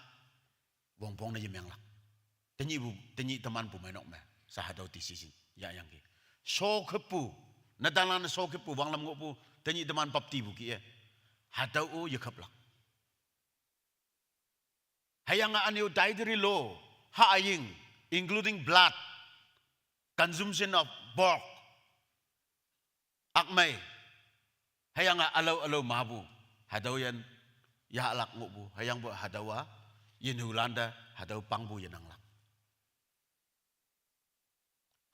bong bong na myang lak tenyi teman pu menok me sa hadau decision ya yang ki so khepu nadalan so khepu wang lam ngo pu tenyi teman papti bu ki hadau o ye khap lak hayang aneu dietary law ha'aying, including blood, consumption of pork, akmay, hayang alaw mabu, hadaw yan, yahalak ngubu, hayang bo hadawa, yin hulanda, hadaw pangbu yan ang lak.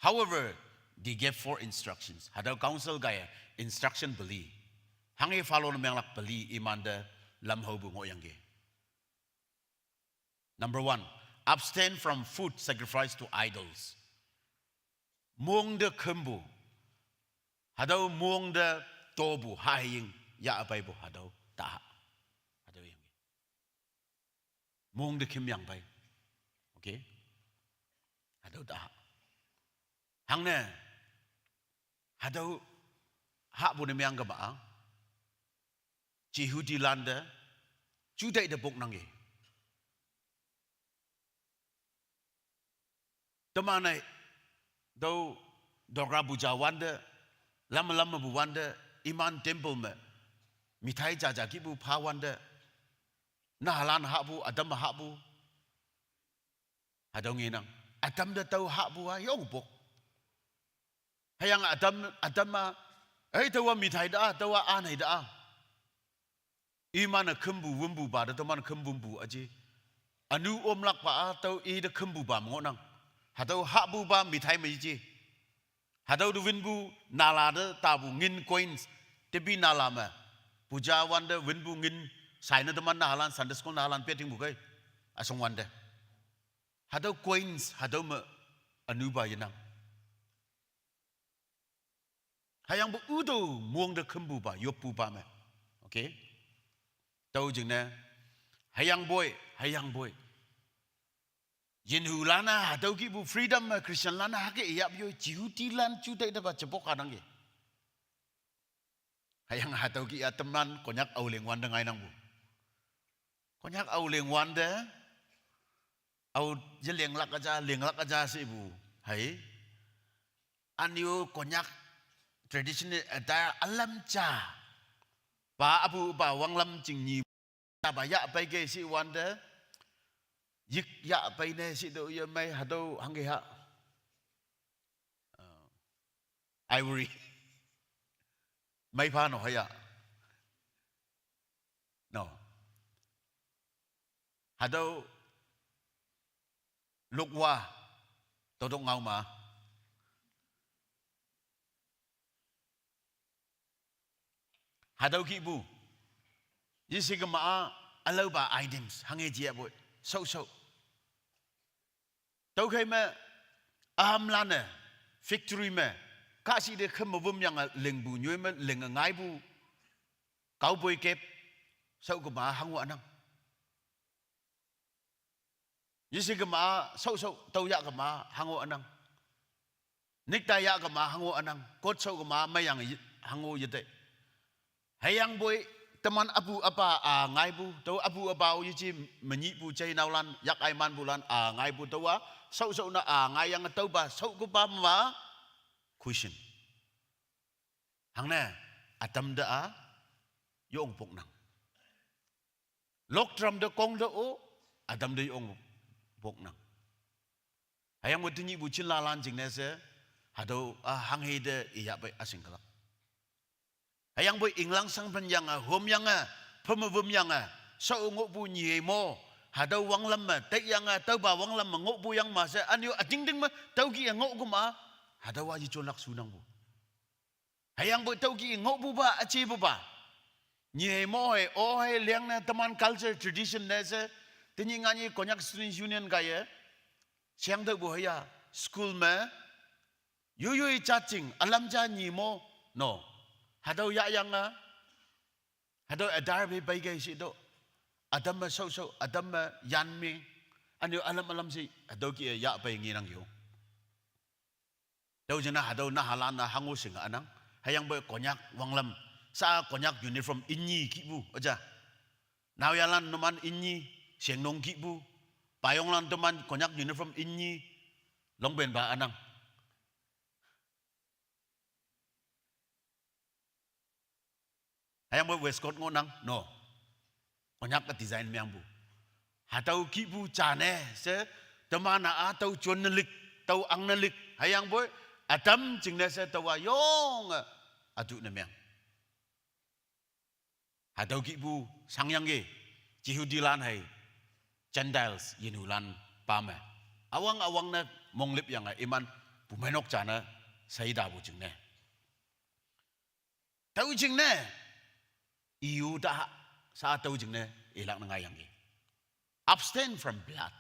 However, they gave 4 instructions. Hadaw council gaya, instruction beli. Hangi follow na lak beli imanda lamhobu ngo yang ge. Number 1, abstain from food sacrificed to idols. Muang de kembu. Hadaw muang de tobu haying ya apai bu hadaw ta. Hadaw yang. Muang de kim yang pai. Okay? Hadaw ta. Hang ne. Hadaw ha bu ne myang ga ba. Jihudi landa judai de bok nangi. Temanai do dogra buja wanda lama bu wanda iman temple me mitai jaja ki bu pa wanda nahalan ha bu adam ha bu hadong inang adam da tau ha bu yo bok hayang adam ma ai tawa mitai da tawa anai da iman kembu wumbu ba da teman kembumbu aji anu omlak pa tau i da kembu ba ngonang Hadaw habu ba mitai meji. Hadaw du winbu nalada tabu ngin coins tebi nalama. Puja wanda winbu ngin saina teman nahalan Sunday school nahalan peting bukai asong wanda. Hadaw coins hadaw me anuba yenang. Hayang bu udo muang de kembu ba yopu ba me. Okay? Tau jeng na hayang boy. Yin hulana hadau ki bu freedom Christian lana hake yap yo jihuti lan cutai dapat cepok kadang ye. Hayang hadau ki teman konyak au leng wanda ngai nang bu. Konyak au leng wanda au je leng lak aja si bu Hai. Anio konyak traditional ada alam cha. Ba abu ba wang lam jing ni ta ba ya pai ge si wanda. Yik ya pai ne si do ya mai hado hange ha. Ivory. Mai pa no haya. No. Hado lúc qua tôi don't ngau mà hado ki bu yisi ka ma alo ba items hange jia boy so tau khai me aham lane factory me ka si de kham bum yang leng bu nyoi me leng ngai bu kau boy kep sau ka ma hangu anang yisi ka ma so tau ya ka ma hangu anang nik ta ya ka ma hangu anang kot so ka ma mai yang hangu yete hayang boy teman abu apa a ngai bu tau abu abau yichi menyi bu chai naulan yak ai man bulan a ngai bu tau so na a ngai yang tau ba so ka ba ma question hang ne atam da a yong pok nang lok tram de kong de o adam de yong bok nang hayang wot ni bu chin la lan jing ne se hado hang he de ya bai asing kala hayang boy inglang sang pan yang hom yang phom vum yang so ngo bu ni mo hado wang lam ma te yang tau ba wang lam ngo bu yang ma se anyo ading ding ma tau ki ngo ku ma hado wa ji chon lak su nang bu hayang boy tau ki ngo bu ba achi bu ba ni mo he o he liang na taman culture tradition ne se Tini ngani Konyak Student Union kaya, siang tu buaya school me, yui cacing alam jani mo no, hadau ya yang hadau adar be bagai si do, adam me so adam me yan me, anu alam si hadau ki ya bay ngirang yo. Dau jena hadau na halan na hangu singa anang, hayang boy Konyak wanglam sa Konyak uniform inyi kibu aja, now yalan numan inyi. Siang nong ki bu, payong lan teman Konyak uniform inyi, long ben ba anang. Hayang boy Westcoast ngonang, no. Konyak ka design miang bu. Hatau ki bu chane se teman na atau chon nelik, tau ang nelik. Hayang boy atam jing ne se tawa yong atu na miang. Hatau ki bu sangyang ge, cihudilan hai. Chandals yinulan pame. Awang na monglip yang iman pumenok jana saida bu jing ne. Tau jing ne. Iu dah sa tau jing ne ilak na ngayang ge. Abstain from blood.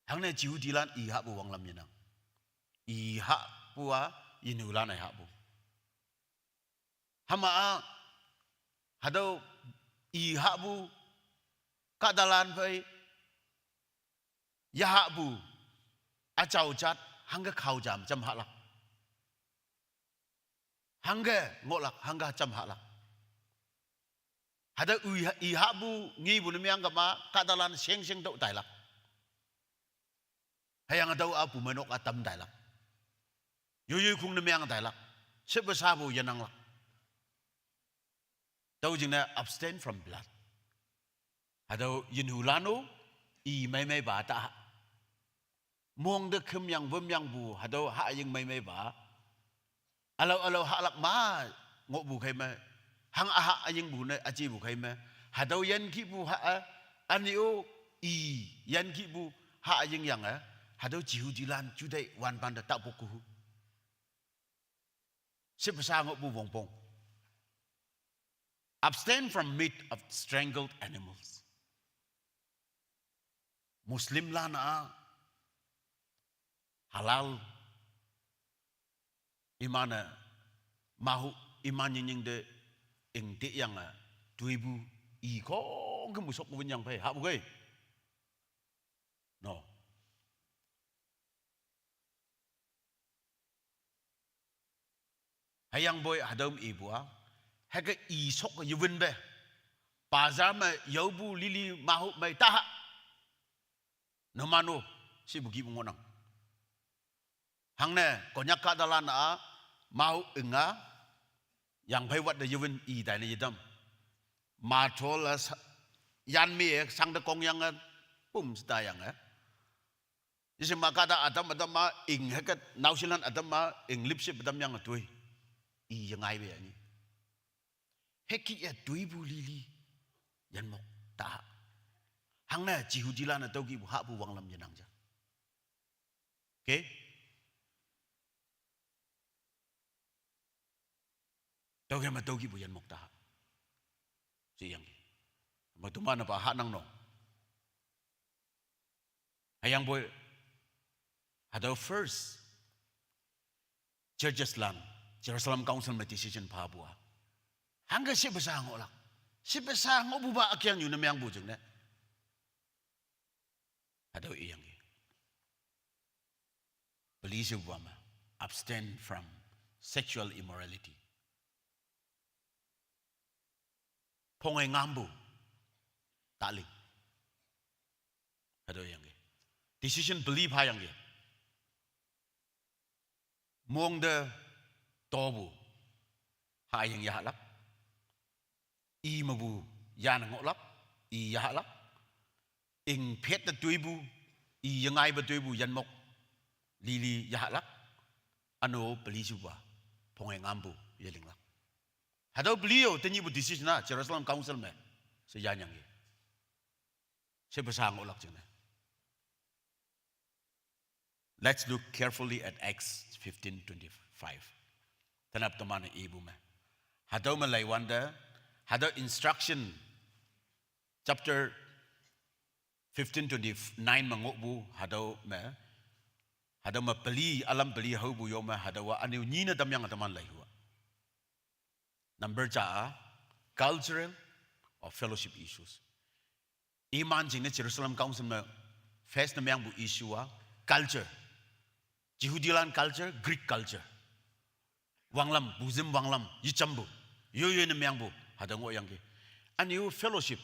Hang ne jiu dilan iha bu wang lam yanang. Iha bu yinulan iha bu. Hama hadau iha bu kadalan pai ya bu acau cat hangga kau jam halak hangga ngolak hangga jam halak hada iha bu ngi bu nemiang kama kadalan seng tau tailak hayang adau apu menok atam tailak yuyu kung nemiang tailak sebesabu yanang lak tau jina abstain from blood Hado yinhulano I mai ba ta mong de kem yang bum yang bu hado ha yang mai ba alo halak ma ngok bu khai ma hang aha yang bu ne aji bu khai ma hado yan ki bu ha anio I yan ki bu ha yang hado jiu dilan ju dai wan ban da ta bu ku sip sa ngok bu bong pong abstain from meat of strangled animals Muslim lah na halal imana mahu iman yang de engti yang 2000 I ko ke musok pun yang pai hak bukai no hayang boy hadam ibu haga I sok yuvin be bazar ma yobu lili mahu mai taha no mano si bugi ngonang hang ne konyak ka dalan a mau enga yang phai wat de yun I dai ne yidam ma thol yan mi sang de kong yang pum sta yang isi makada adam ma ing hekat nausilan adam ma ing lipsip adam yang atui I yang ai be ni heki ya tui bu lili yan mok ta hang na ji hu dilan atau ki bu ha bu wang lam yanang ja okay tau ke ma tau ki bu yan mok ta si yang ma tu mana pa ha nang no hayang boy Hado first Churches land Jerusalem Council ma decision pa bua hangga si besar ngolak si besar ngobuba akyang yun namyang bujeng ne hado iyang please ubama abstain from sexual immorality pongai ngambu taling hado iyang decision believe hayang mong de tobu hayang yahalap I mabu yan ngolap I yahalap ing phet de tuibu I yangai ba tuibu yan mok lili yahalap ano pelisuba pongai ngambu yelingla hado beliau tenyi bu decision na Jerusalem Council me se yan yang se besang olak jeng. Let's look carefully at Acts 15:25. Tanap teman ibu me. Hado malay wanda, hado instruction chapter 15:29 mangokbu hado me. Hado ma peli alam peli hau bu yo me hado wa anu nyina damyang teman lay huwa. Number ja cultural or fellowship issues. Iman jing ne Jerusalem Council me face namyang bu issue culture. Jehudilan culture, Greek culture. Wanglam, buzim wanglam, yicambu. Yo ne myangbu, hada ngo yang ke. Aniu fellowship.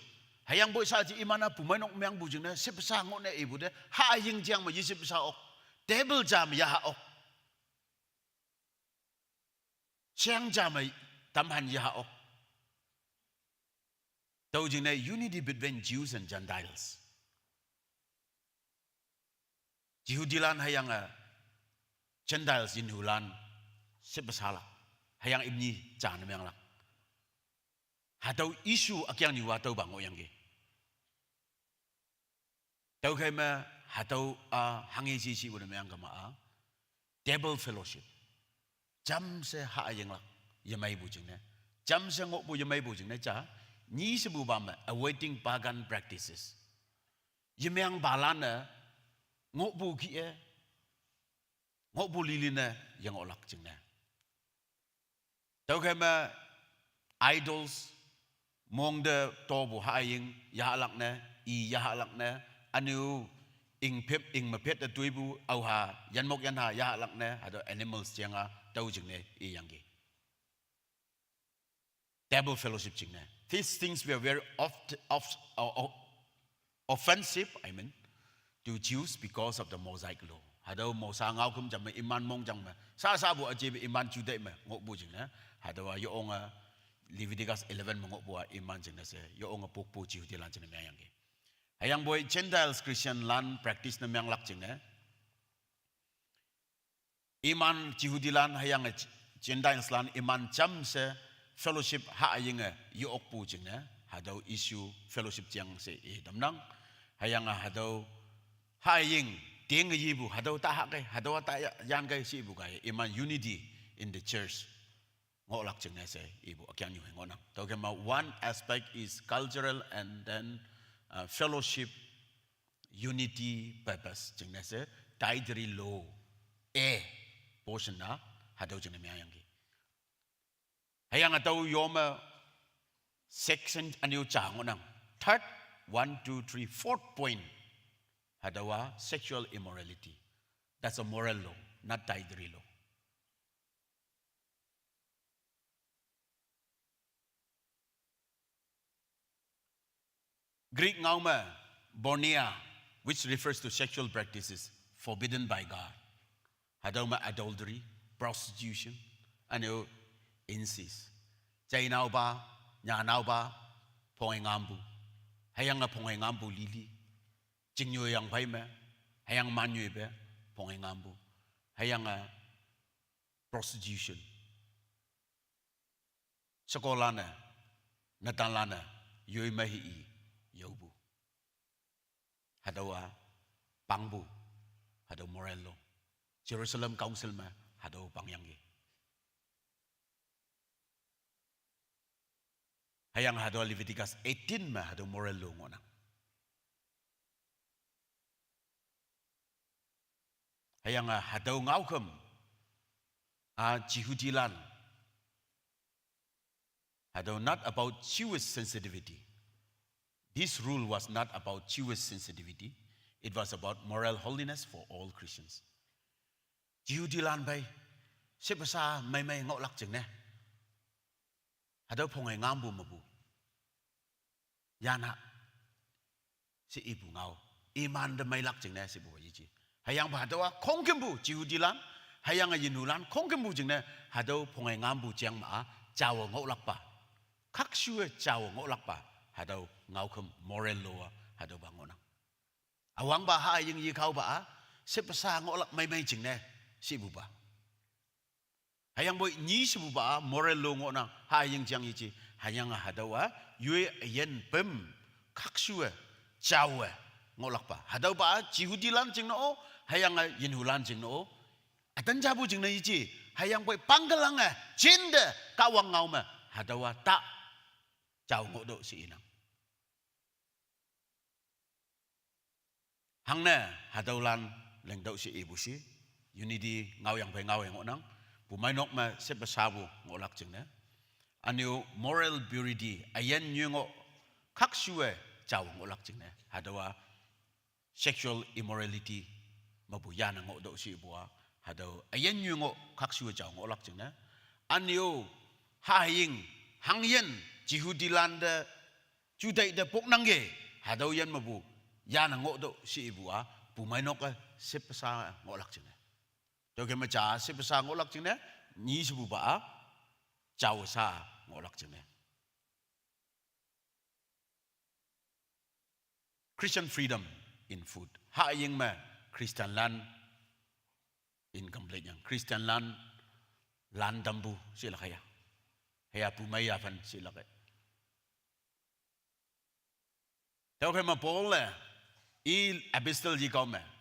Hayang boy saji imana pumanok myangbu jing ne sepesa ngo ne ibu de ha ying jiang ma yisip sa ok. Table jam ya ha ok. Siang jam tamhan ya ha ok. Tau jing ne unity between Jews and Gentiles. Jehudilan hayang Gentiles in hulan sebesala hayang ibni chan memang lah hatau isu akyang ni watau bango yang ge tau kai ma hatau hangi si bu memang kama table fellowship jam se ha yang lah yamai bu jing ne jam se ngok bu yamai bu jing ne cha ni se bu bam awaiting pagan practices yamang balana ngok bu ki ngok bu lilina yang olak jeng na. Tau kema idols mong de tobu haing ya alak na I ya alak na anu ing pep ing mapet de tuibu au ha yan mok yan ha ya alak na ada animals jenga tau jeng ne I yang ge. Table fellowship jeng na. These things were very offensive, to Jews because of the Mosaic law. Hado mo sa ngau kum jam iman mong jang ma sa bu aje iman jude ma ngok bu jing na hado wa yo nga Leviticus 11 mongok bu iman jing na se yo nga pok pu ji lan jing na yang ge hayang boy Gentiles Christian lan practice na yang lak jing na iman Jihudi lan hayang Gentiles lan iman jam se fellowship ha ying yo ok pu jing na hado issue fellowship jang se damnang hayang hado ha ying Tiang ibu hadau tak hak hadau tak yang kai si ibu kai iman unity in the church ngolak jengai se ibu akyang ni ngonang tau kema one aspect is cultural and then fellowship unity purpose jengai se dietary law portion na hadau jengai yang ki hayang atau yoma section aniu cha ngonang third 1 2 3 4th point Hadawa sexual immorality. That's a moral law, not dietary law. Greek ngauma bornea, which refers to sexual practices forbidden by God. hado ma adultery, prostitution, ano incest. Chay nào ba, nhà nào ba, phong ngambu, hayang nga phong ngambu lili, chính yang phải mà, hayang man nhuy be, phong ngambu, hayang nga prostitution. Sekolah na, natalana, yoy mahi yobu. Hadawa pangbu, hadaw morello. Jerusalem Council ma, hadaw pangyangi. Hayang hadaw Leviticus 18 ma, hadaw morello ngona. Hayang hadaw ngaukem, jihudilan. Hadaw not about Jewish sensitivity. This rule was not about Jewish sensitivity. It was about moral holiness for all Christians. Jihudilan bay, sipasa may ngok lak chừng nè. Hadaw phong ngambu mabu. Yana si ibu ngau. Iman de may lak chừng nè si bu yichi. Hayang ba hadaw khong kembu Jihudilan, hayang yinulan khong kembu chừng nè. Hadaw phong ngambu chang ma chawo ngok lak pa. Khắc xưa chawo ngok lak pa. Hadaw ngau kem moral law hadaw bangonang. Awang ba ha yung yikaw ba sipasa ngok lak may chừng nè. Si buba. Hayang boy ni si buba moral law ngok nang hayang jang yichi hayang hadawa yue yen pem khaksuwe chawe ngok lak pa hadaw ba Jihudilan jing no hayang yinhulan jing no atan jabu jing na yichi hayang boy panggalang jinde kawang ngau ma hadawa ta chaw ngok do si inang hang na hadawlan leng do si ibu si unity ngau yang ngau yang onang pumai nok ma sepasabu ngolak ching ne anyo moral purity ayen nyungo khaksuwe chaw ngolak ching ne hadawa sexual immorality mabuya na ngo do si bua hadaw ayen nyungo khaksuwe chaw ngolak ching ne anyo haing hangyen Jihudilan de judai de poknangge hadaw yan mabu ya na ngo do si bua pumai nok sepasa ngolak ching ne Tôi mà trả xếp sa ngõ lắc chừng này, nhí sư bù bả, chào sa ngõ lắc chừng này. Christian freedom in food. Hạ yên mà Christian land incomplete yang. Christian land dambu sila kaya. Haya pumaya fan sila kaya. Tôi mà Paul il epistle gì câu mà.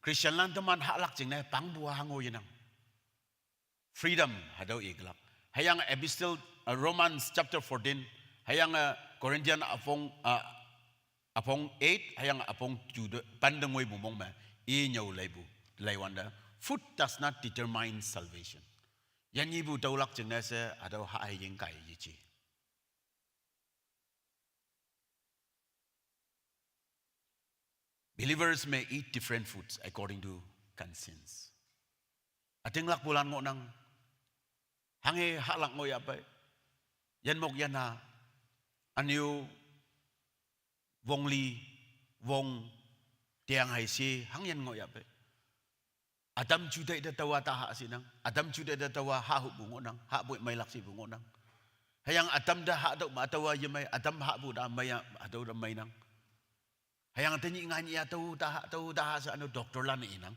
Christian land teman hak lak jeng ne pang bua hango yenang. Freedom hadaw iglak. Hayang epistle Romans chapter 14, hayang Corinthian apong 8, hayang apong 2 pandangoi bumong ma i nyau laibu laiwanda. Food does not determine salvation. Yan yibu daw lak jeng ne se hadaw ha hayeng kai yichi. Believers may eat different foods according to conscience. Ating lak bulan ngo nang hangi halak ngo yapay. Yan mok yan ha. Anyo wong li wong tiang hai si hang yan ngo yapay. Adam juday da tawa taha sinang. Adam juday da tawa ha hu bungo nang. Ha buit may laksi bungo nang. Hayang Adam da ha daw matawa yamay. Adam ha bu da may adaw da may nang. Hayang tanyi nga niya tahu taha sa ano doktor lan inang.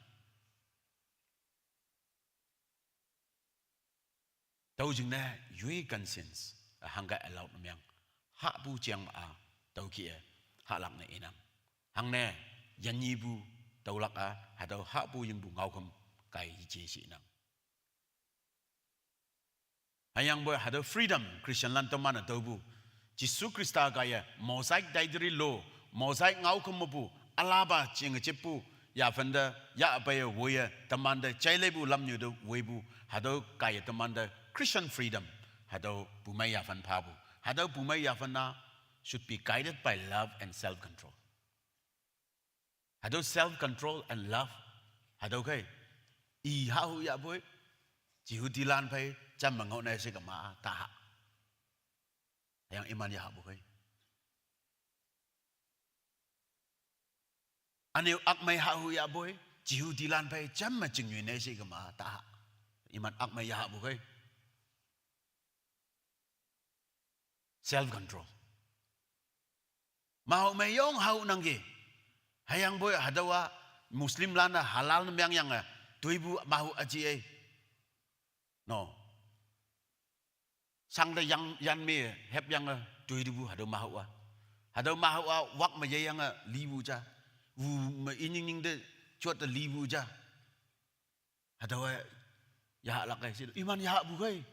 Tahu jeng na yui conscience hangga allowed namyang ha bu chiang ma tahu kia ha lak na inang. Hang na yan bu tahu lak hadaw ha bu yung bu ngau kam kai ji si inang. Hayang boy hadaw freedom Christian lan teman tahu bu. Jisu Krista kaya mosaic dietary law Mosaic ngau kumupu alaba ching chipu ya fenda ya apaye woye tamanda chailebu lamnyu de webu hado kaya tamanda Christian freedom hado bumay ya fan pabu hado bumay ya fana should be guided by love and self control hado self control and love hado kai I hau ya boy Jihudilan pai cham ngau na se kama ta yang iman ya bu kai Anil ak may hahu ya boy, chiu di lan pai cham ma ching ne si ka ma ta iman ak ma ya bu kai self control ma ho me yong hau nang ge hayang boy hadawa muslim lana halal na yang tuibu ma ho aji ai no sang da yang yan me hep yang tuibu hadaw ma ho hadaw ma ho wak ma ye yang li bu cha vu ma ining ning de chuột da li bu cha hadaw ya lak kai si iman ya bu kai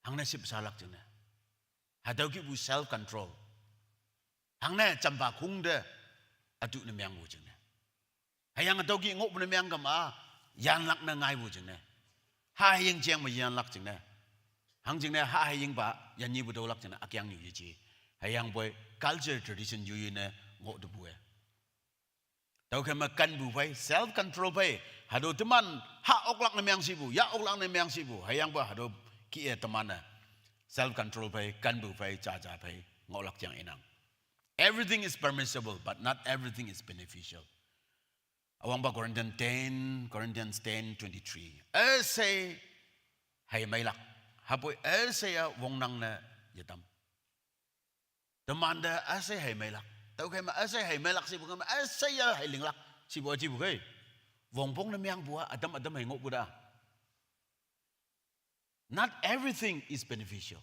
hang na sip salak chang na hadaw ki bu self control hang na chamba khung de atu na myang bu chang na hayang hadaw ki ngop na myang kam yan lak na ngai bu chang na ha ying chang ma yan lak chang na hang chang na ha ying ba yan ni bu do lak chang na akyang ni yi chi hayang boy culture tradition yu yu na ngop de bu tao khi mà căn bù phải self control phải hà đồ tụi mình hạ ốc lăng nam yang si bù ya ốc lăng nam yang si bù hay yang bù hà đồ kia tụi mình self control phải căn bù phải cha cha phải ngõ lắc chẳng inang everything is permissible but not everything is beneficial awang ba Corinthians 10:23 say hay may lak hapoy say wong nang na yatam tụi mình da say hay may lak tao khi mà say hay melak si bukan say ya hay linglak si bu aji bukai wong pong na myang bua adam hay ngok buda not everything is beneficial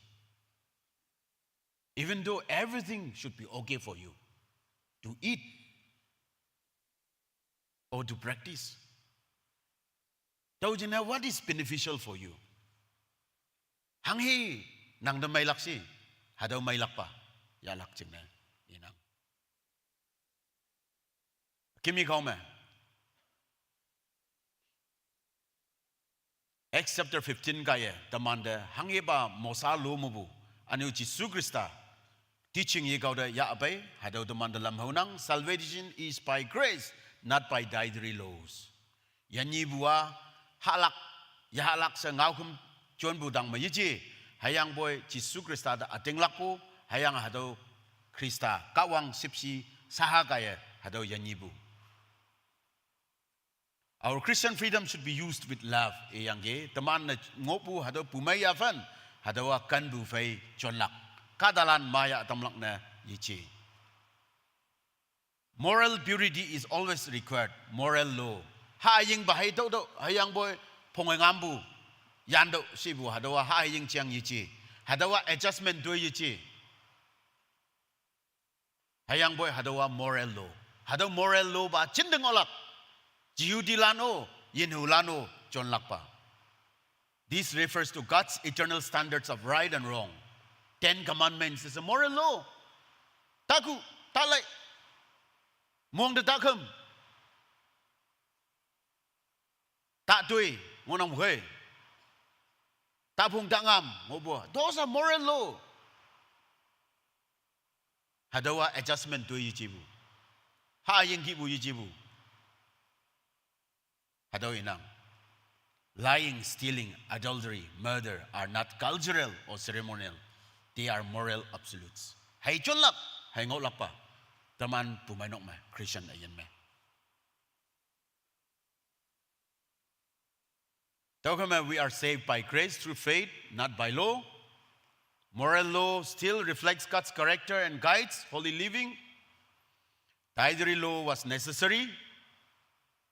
even though everything should be okay for you to eat or to practice tao jina what is beneficial for you hang hi nang da may lak si hadaw may lak pa ya lak ching na inang Kimi kaume. Acts chapter 15 kaya tamanda hangeba mosa lomubu anu Jesu Krista teaching ye kauda ya abai hadaw tamanda lam honang salvation is by grace not by dietary laws. Yanyi bua halak sa ngaukum chon budang mayiji hayang boy Jesu Krista da ating lakpo hayang hadaw Krista kawang sipsi saha kaya hadaw yanyi bu. Our Christian freedom should be used with love. Eyangge teman na ngopu hadaw pumaya fan hadaw kan bu fay chonlak kadalan maya tamlak na yichi. Moral purity is always required. Moral law. Haying bahay do hayang boy pongangambu yando sibu hadaw haying chiang yichi. Hadaw adjustment do yichi. Hayang boy hadaw moral law. Hadaw moral law ba chindeng olak. Jiudilano, Yenhulano, John Lakpa. This refers to God's eternal standards of right and wrong. 10 Commandments is a moral law. Taku, talay, mong de takum. Tatui, monang buhay. Tapung tangam, mobo. Those are moral law. Hadawa adjustment to yijibu. Ha yengibu yijibu. Hadaw inang. Lying, stealing, adultery, murder are not cultural or ceremonial. They are moral absolutes. Hay chon lak, hay ngok lak pa. Taman pumanok ma, Christian ayan ma. Tawkama, we are saved by grace through faith, not by law. Moral law still reflects God's character and guides holy living. Dietary law was necessary.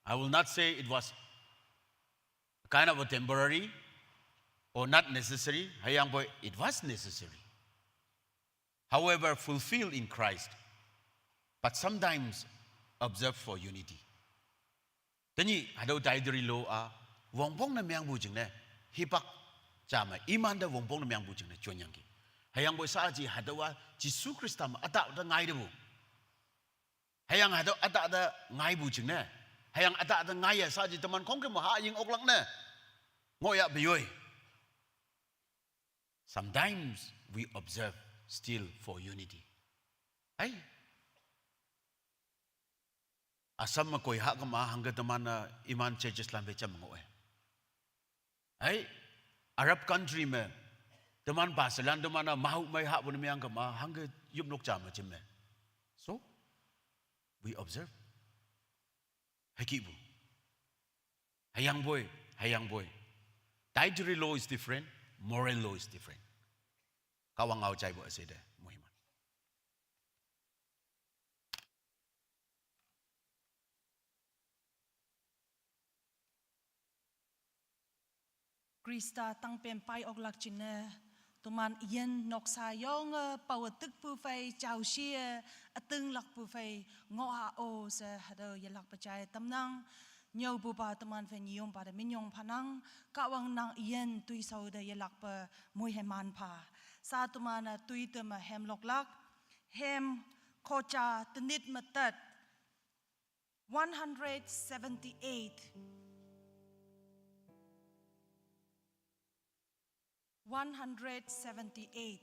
I will not say it was kind of a temporary or not necessary. Hayang boy, it was necessary. However, fulfilled in Christ, but sometimes observed for unity. Tani hadaw dietary law wongpong na miyang bujing na hipak chama iman da wongpong na miyang bujing na chuanyang ki. Hayang boy sa aji hadaw Jesu Krista ma ata da ngai debu. Hayang hadaw ata da ngai bujing na. Hayang ata da ngaya sa ji teman kong ke maha ying oklak na ngoya biyoy. Sometimes we observe still for unity. Ay asam ma koy ha ka ma hangga teman na iman churches lam becha mangoy. Ay Arab country me teman basalan teman na mahu may ha bun miyang ka ma hangga yup nok chama chimme. So we observe. Hakibu. Hayang boy. Dietary law is different, moral law is different. Kawang ngau cai bo asede muhiman. Krista tăng pen pai ok lak chine tuman yen nok sa yong paw tức pu phai chao xia atưng lak pu phai ngo ha o se hado yelak pachai tamnang nhiều bu ba tuman phen yom pa de minyong phanang kawang nang yen tui sau de yelak pa mui heman pa sa tuman tui te ma hem lok lak hem kocha tenit matat 178 178.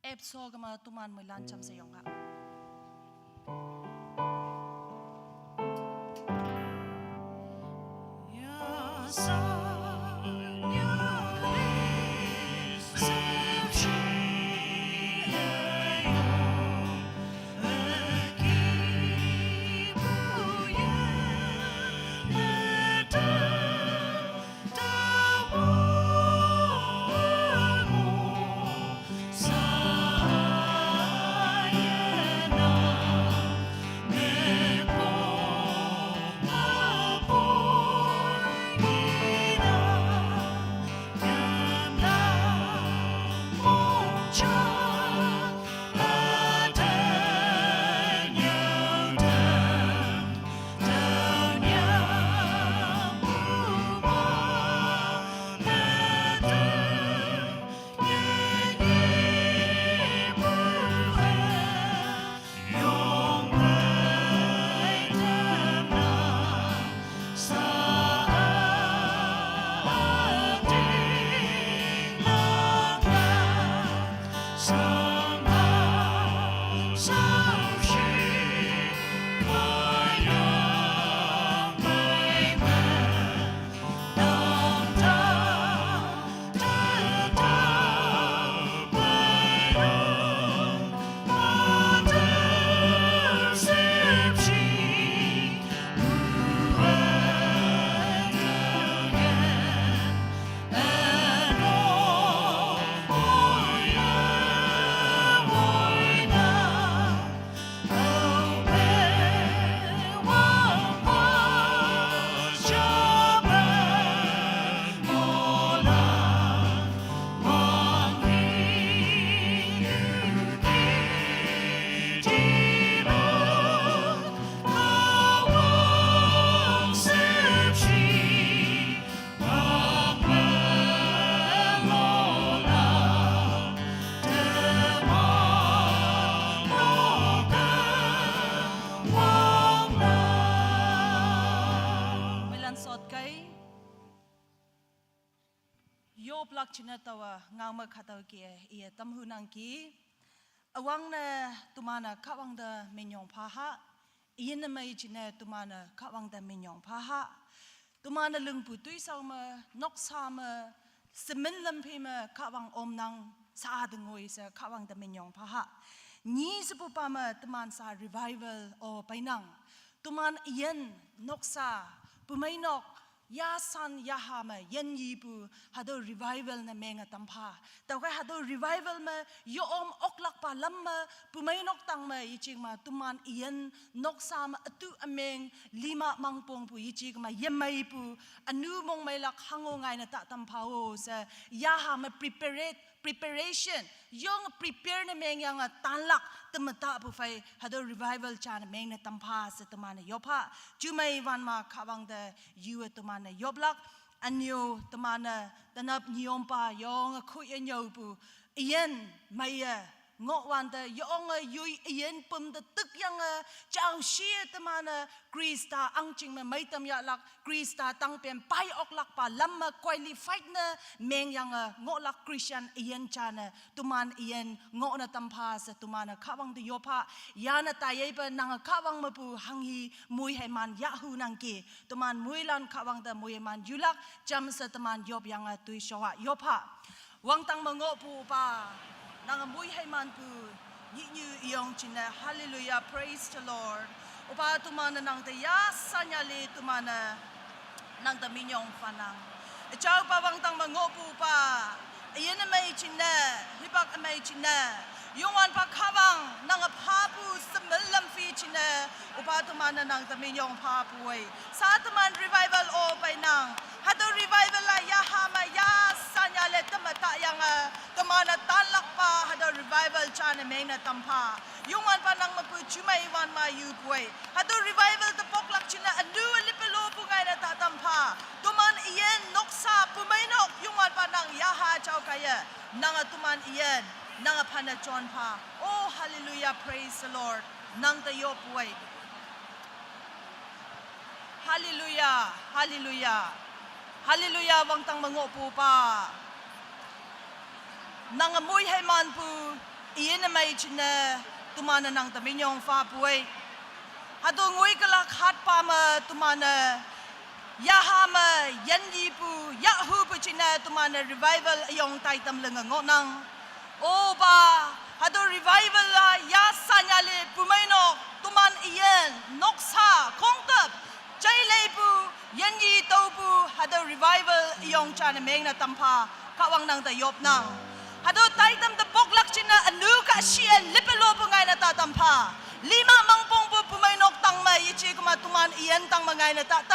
Ep so gama tuman mo lancham sa yong ka. plak china tawa ngama khataw ki e tamhu nang ki awang na tumana khawang da menyong phaha yin mai china tumana khawang da menyong phaha tumana lungpu tui sauma noksama semen lampi ma khawang om nang sa dengoi sa khawang da menyong phaha ni sepupa ma teman sa revival o painang tuman yen noksa pumainok ya san ya ha ma yen yipu hado revival na menga tampha tau kai hado revival ma yo om oklak pa lamma pumainok tang ma iching ma tuman yen noksa ma atu ameng lima mangpong pu iching ma yemai pu anu mong mai lak hango ngai na ta tampha o sa ya ha ma preparation yung prepare na meng yang tanlak temata pu fai hado revival chan meng na tampha sa temana yopa chumai wan ma khawang da yu temana yoblak anyo temana tanap nyompa yong khu enyo pu yen maya งอวันแต่ยองยุยเย็นปุ่มแต่ตึกยังเจ้าเชียตมันกรีสตาอังจิงมันไม่ตำยาลักกรีสตาตั้งเป็นไปออกลักป่าลำมาควายลีไฟต์นะเมงยังงอลักคริสเตียนเย็นจานตุมันเย็นงอนะตัมพาสตุมันข้าวังติโยพะยานะตายไปนางข้าวังมาปูหังฮีมวยให้มันยาหูนังกีตุมันมวยลันข้าวังแต่มวยมันยุลักจำสตุมันยบยังตุยชวะยบพะวังตังมงอปูป่านางมวยให้มันปูยิ่งยองจินนะฮาเลลูยา praise the Lord อุปาตุมันนางแต่ยาสัญญาลีตุมันนางแต่มิยองฟันังเจ้าป่าวังตังมงอปูป่ายันไม่จินนะฮิบักไม่จินนะยงวันพักข้าวังนางพาปูสมลลำฟีจินะอุปาตุมันนางแต่มิยองพาปูไอสาตุมัน revival โอไปนางฮัตรีไวเวลายาฮามายาสัญญาเลตมะตะยังตมานะตันลักปาฮัตรีไวเวลชาเนเมนะตัมพายุงวันปานังมาปูชุไม่วันมาอยู่ป่วยฮัตรีไวเวลตะปกลักชินะอันดูลิเปโลปุไงนะตาตัมพาตุมันเอียนนกซาปุไม่นกยุงวันปานังยาฮาเจ้าขยะนางตุมันเอียนนางพันจอนพาโอ้ฮาเลลูยา praise the Lord นางตะโยป่วยฮาเลลูยาฮาเลลูยาฮาเลลูยาวังตังมงอปูปานางมวยให้มันปูอีนไม่ชินะตุมันนางตะมิยองฟ้าป่วยฮัดงวยกลักฮัดปามาตุมันยาฮามายันยีปูยาฮูปชินะตุมัน revival ยองไตตำลึงงอนังโอ้บาฮัด revival ยาสัญญาเลปูไม่นกตุมันเอียนนกซาคงตับใจเลยปูยันยีโตปูฮัด revival ยองชาเนเมงนะตัมพาข้าวังนางแต่ยบนางฮัดไตตัมตะปกลักชินะอนุกะเชียนลิเปโลปงไงนะตาตัมพาลิมามังปงปูปูไม่นกตังมายิชิกมาตุมันเอียนตังมาไงนะตาเต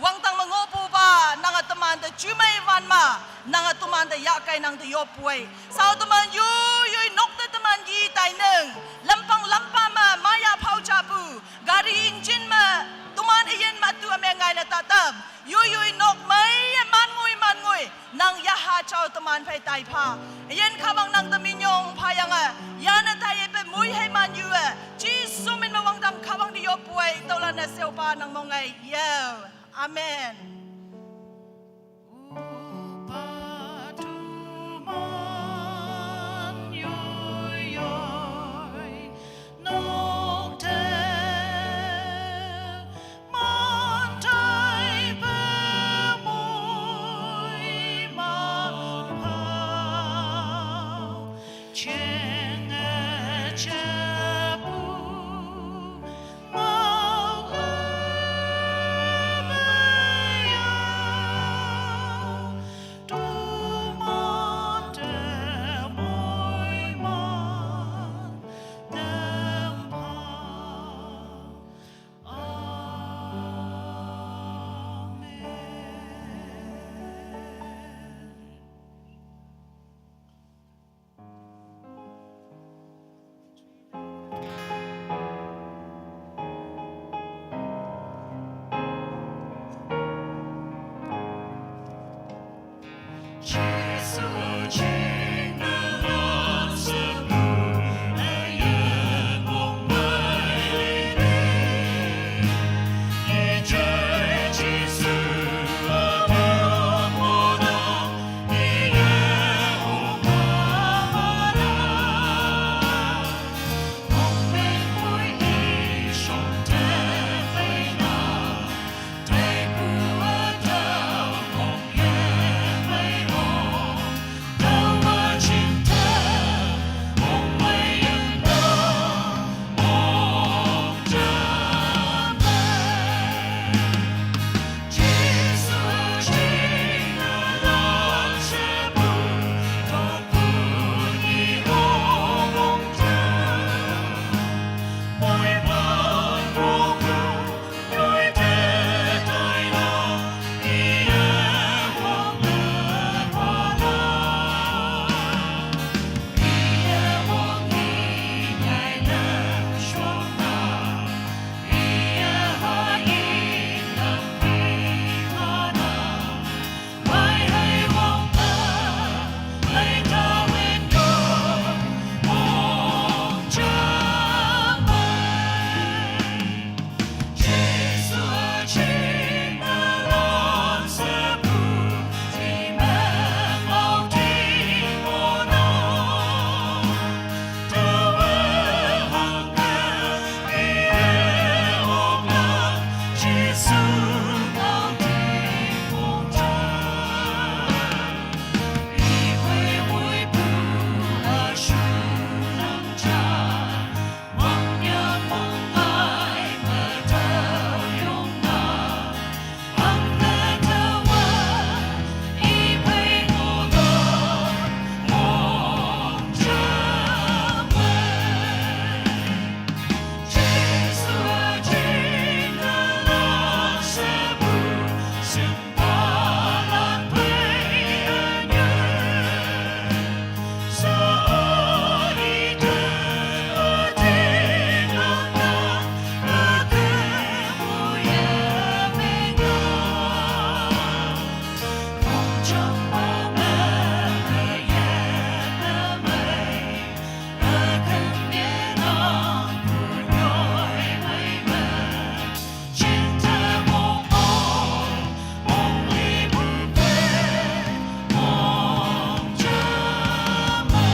วังตังมงอปูปานางตุมันแต่จุไม่วันมานางตุมันแต่ยะไกนางแต่ยบป่วยสาวตุมันยูนกแต่ตุมันยีไตหนึ่งลำปังลำปามามายาเผาชาปูการีอินจินมาตุมันเอียนมาตัวเมงไงนะตาเติมยูนกไม่มันงุยนางยาหาเจ้าตุมันไปไตพาเย็นข้าบังนางตะมิยงพายังยานะไตไปมุยให้มันอยู่จีสุมินมาวังดำข้าบังดิโยป่วยตอลานะเซลปานางมองไงเยออาเมน